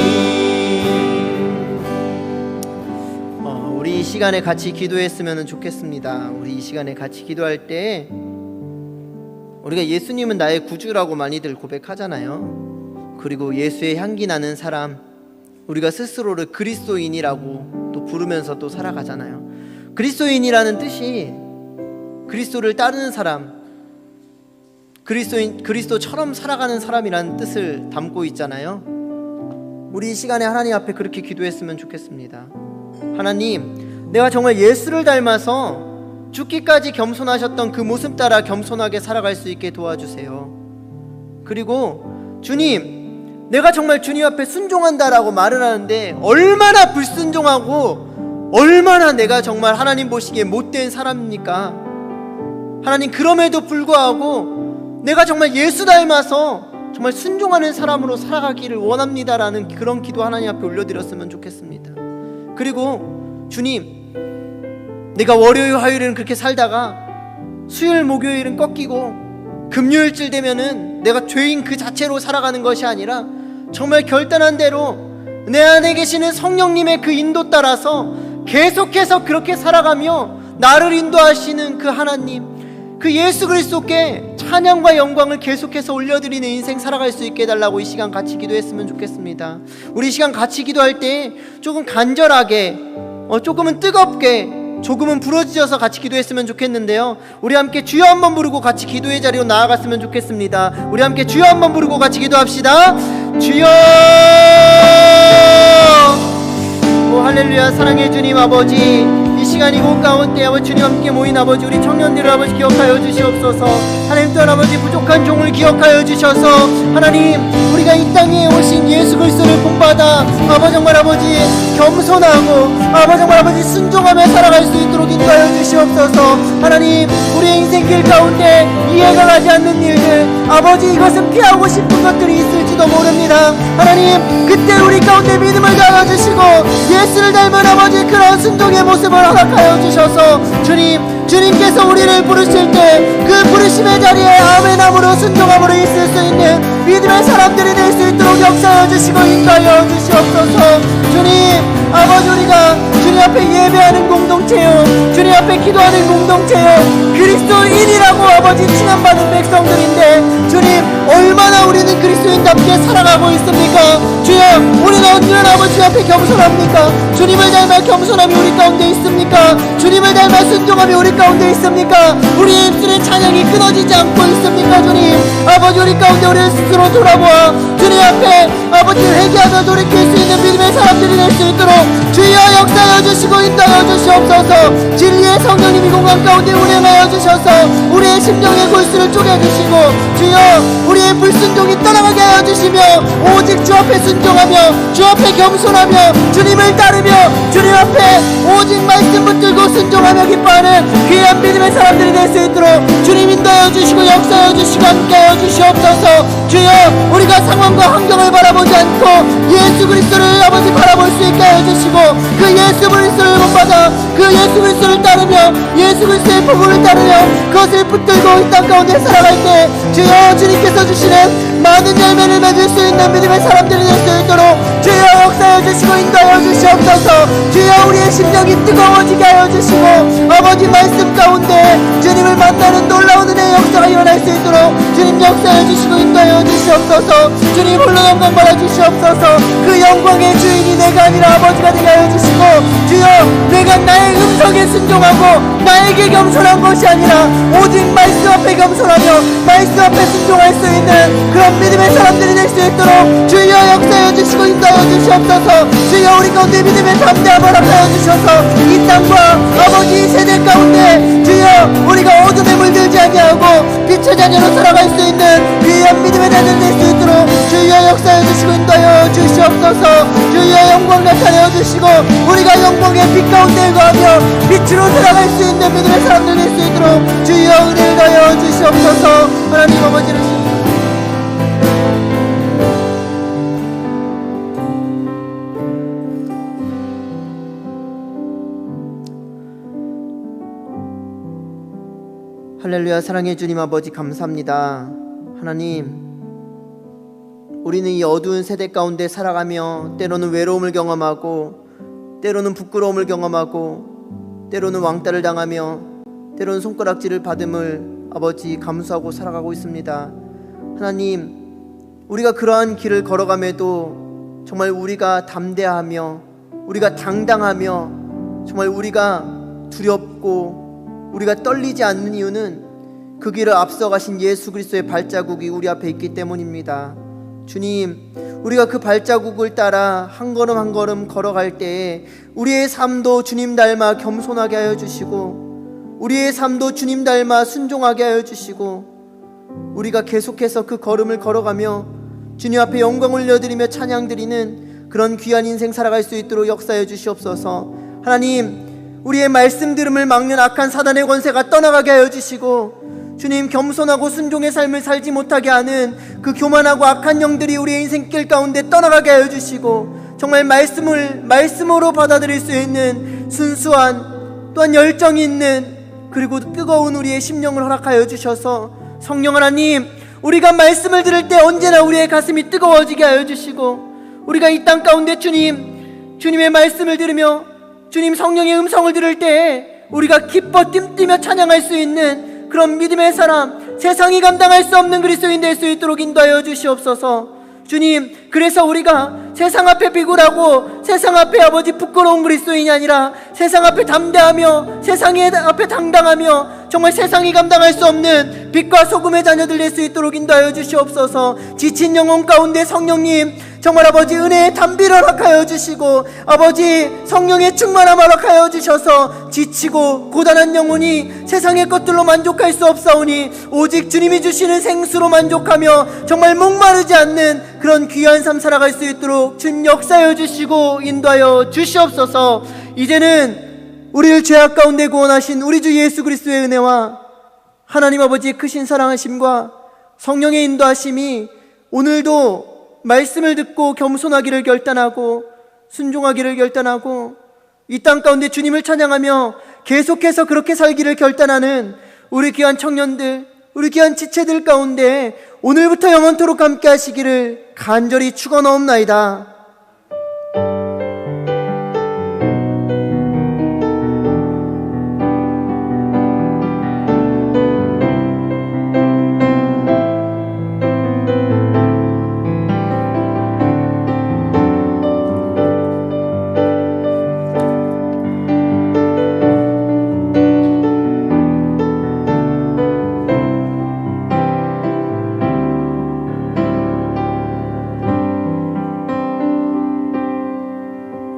우리 이 시간에 같이 기도했으면 좋겠습니다. 우리 이 시간에 같이 기도할 때 우리가 예수님은 나의 구주라고 많이들 고백하잖아요. 그리고 예수의 향기 나는 사람, 우리가 스스로를 그리스도인이라고 또 부르면서 또 살아가잖아요. 그리스도인이라는 뜻이 그리스도를 따르는 사람, 그리스도처럼 살아가는 사람이라는 뜻을 담고 있잖아요. 우리 이 시간에 하나님 앞에 그렇게 기도했으면 좋겠습니다. 하나님, 내가 정말 예수를 닮아서 죽기까지 겸손하셨던 그 모습 따라 겸손하게 살아갈 수 있게 도와주세요. 그리고 주님, 내가 정말 주님 앞에 순종한다라고 말을 하는데 얼마나 불순종하고 얼마나 내가 정말 하나님 보시기에 못된 사람입니까? 하나님, 그럼에도 불구하고 내가 정말 예수 닮아서 정말 순종하는 사람으로 살아가기를 원합니다라는 그런 기도 하나님 앞에 올려드렸으면 좋겠습니다. 그리고 주님, 내가 월요일 화요일은 그렇게 살다가 수요일 목요일은 꺾이고 금요일쯤 되면은 내가 죄인 그 자체로 살아가는 것이 아니라 정말 결단한 대로 내 안에 계시는 성령님의 그 인도 따라서 계속해서 그렇게 살아가며 나를 인도하시는 그 하나님, 그 예수 그리스도께 찬양과 영광을 계속해서 올려드리는 인생 살아갈 수 있게 해달라고 이 시간 같이 기도했으면 좋겠습니다. 우리 이 시간 같이 기도할 때 조금 간절하게, 조금은 뜨겁게, 조금은 부러지셔서 같이 기도했으면 좋겠는데요. 우리 함께 주여 한번 부르고 같이 기도의 자리로 나아갔으면 좋겠습니다. 우리 함께 주여 한번 부르고 같이 기도합시다. 주여! 오 할렐루야. 사랑해 주님 아버지, 이 시간 이곳 가운데 아버지 주님 함께 모인 아버지 우리 청년들을 아버지 기억하여 주시옵소서. 하나님 또한 아버지 부족한 종을 기억하여 주셔서 하나님 우리가 이 땅에 오신 예수 그리스도를 본받아 아버지 정말 아버지 겸손하고 아버지 정말 아버지 순종하며 살아갈 수 있도록 인도하여 주시옵소서. 하나님 우리의 인생길 가운데 이해가 가지 않는 일들 아버지 이것은 피하고 싶은 것들이 있을지도 모릅니다. 하나님 그때 우리 가운데 믿음을 다하여 주시고 예수를 닮은 아버지 그런 순종의 모습을 허락하여 주셔서 주님께서 우리를 부르실 때 그 부르심의 자리에 아멘함으로 순종함으로 있을 수 있는 믿음의 사람들이 될 수 있도록 역사하여 주시고 인도하여 주시옵소서. 주님 아버지 우리가 주님 앞에 예배하는 공동체요 주님 앞에 기도하는 공동체요 그리스도인이라고 아버지 칭함받은 백성들인데 주님 얼마나 우리는 그리스도인답게 살아가고 있습니까? 주여 우리는 언제나 아버지 앞에 겸손합니까? 주님을 닮아 겸손함이 우리 가운데 있습니까? 주님을 닮아 순종함이 우리 가운데 있습니까? 우리 입술의 찬양이 끊어지지 않고 있습니까? 주님 아버지 우리 가운데 우리를 스스로 돌아보아 주님 앞에 아버지 회개하며 돌이킬 수 있는 믿음의 사람들이 될 수 있도록 주여 역사하여 주시고 인도하여 주시옵소서. 진리의 성령님이 공간 가운데 운행하여 주셔서 우리의 심령의 골수를 쪼개주시고 주여 우리의 불순종이 떠나가게 하여 주시며 오직 주 앞에 순종하며 주 앞에 겸손하며 주님을 따르며 주님 앞에 오직 말씀 붙들고 순종하며 기뻐하는 귀한 믿음의 사람들이 될 수 있도록 주님 인도하여 주시고 역사하여 주시고 함께하여 주시옵소서. 주여 우리가 상황과 환경을 바라보지 않고 예수 그리스도를 아버지 바라볼 수 있게 하여 주시고 그 예수 그리스도를 본받아 그 예수 그리스도를 따르며 예수 그리스도의 복음을 따르며 그것을 붙들고 이 땅 가운데 살아갈 때 주여 주님께서 주시는 많은 열매를 맺을 수 있는 믿음의 사람들이 될 수 있도록 주여 역사하여 주시고 인도하여 주시옵소서. 주여 우리의 심령이 뜨거워지게 하여 주시고 아버지 말씀 가운데 주님을 만나는 놀라운 은혜의 역사가 일어날 수 있도록 주님 역사하여 주시고 인도하여 주시옵소서. 주님 홀로 영광 받아 주시옵소서. 그 영광의 주인이 내가 아니라 아버지가 되게 하여 주시고 주여 내가 나의 음성에 순종하고 나에게 겸손한 것이 아니라 오직 말씀 앞에 겸손하며 말씀 앞에 순종할 수 있는 그런 믿음의 사람들이 될 수 있도록 주여 역사하여 주시고 인도하여 주시옵소서. 주여 우리 가운데 믿음의 담대함을 허락하여 주셔서 이 땅과 아버지 이 세대 가운데 주여 우리가 어둠에 물들지 아니하고 빛의 자녀로 살아갈 수 있는 귀한 믿음의 자녀 될 수 있도록 주여 역사하여 주시고 인도하여 주시옵소서. 주여 영광 나타내어 주시고 우리가 영광의 빛 가운데 거하며 빛으로 살아갈 수 있는 믿음의 사람들 될 수 있도록 주여 은혜를 더하여 주시옵소서. 하나님 아버지를 할렐루야. 사랑해 주님 아버지 감사합니다. 하나님 우리는 이 어두운 세대 가운데 살아가며 때로는 외로움을 경험하고 때로는 부끄러움을 경험하고 때로는 왕따를 당하며 때로는 손가락질을 받음을 아버지 감수하고 살아가고 있습니다. 하나님 우리가 그러한 길을 걸어감에도 정말 우리가 담대하며 우리가 당당하며 정말 우리가 두렵고 우리가 떨리지 않는 이유는 그 길을 앞서가신 예수 그리스도의 발자국이 우리 앞에 있기 때문입니다. 주님 우리가 그 발자국을 따라 한 걸음 한 걸음 걸어갈 때에 우리의 삶도 주님 닮아 겸손하게 하여 주시고 우리의 삶도 주님 닮아 순종하게 하여 주시고 우리가 계속해서 그 걸음을 걸어가며 주님 앞에 영광 올려드리며 찬양드리는 그런 귀한 인생 살아갈 수 있도록 역사해 주시옵소서. 하나님 우리의 말씀 들음을 막는 악한 사단의 권세가 떠나가게 하여 주시고 주님 겸손하고 순종의 삶을 살지 못하게 하는 그 교만하고 악한 영들이 우리의 인생길 가운데 떠나가게 하여 주시고 정말 말씀으로 받아들일 수 있는 순수한 또한 열정이 있는 그리고 뜨거운 우리의 심령을 허락하여 주셔서 성령 하나님 우리가 말씀을 들을 때 언제나 우리의 가슴이 뜨거워지게 하여 주시고 우리가 이 땅 가운데 주님의 말씀을 들으며 주님 성령의 음성을 들을 때 우리가 기뻐 뛰며 찬양할 수 있는 그런 믿음의 사람 세상이 감당할 수 없는 그리스도인 될 수 있도록 인도하여 주시옵소서. 주님 그래서 우리가 세상 앞에 비굴하고 세상 앞에 아버지 부끄러운 그리스도인이 아니라 세상 앞에 담대하며 세상 앞에 당당하며 정말 세상이 감당할 수 없는 빛과 소금의 자녀들 될 수 있도록 인도하여 주시옵소서. 지친 영혼 가운데 성령님 정말 아버지 은혜의 담비를 허락하여 주시고 아버지 성령의 충만함을 허락하여 주셔서 지치고 고단한 영혼이 세상의 것들로 만족할 수 없사오니 오직 주님이 주시는 생수로 만족하며 정말 목마르지 않는 그런 귀한 삶 살아갈 수 있도록 주님 역사하여 주시고 인도하여 주시옵소서. 이제는 우리를 죄악 가운데 구원하신 우리 주 예수 그리스도의 은혜와 하나님 아버지의 크신 사랑하심과 성령의 인도하심이 오늘도 말씀을 듣고 겸손하기를 결단하고 순종하기를 결단하고 이 땅 가운데 주님을 찬양하며 계속해서 그렇게 살기를 결단하는 우리 귀한 청년들, 우리 귀한 지체들 가운데 오늘부터 영원토록 함께 하시기를 간절히 축원하옵나이다.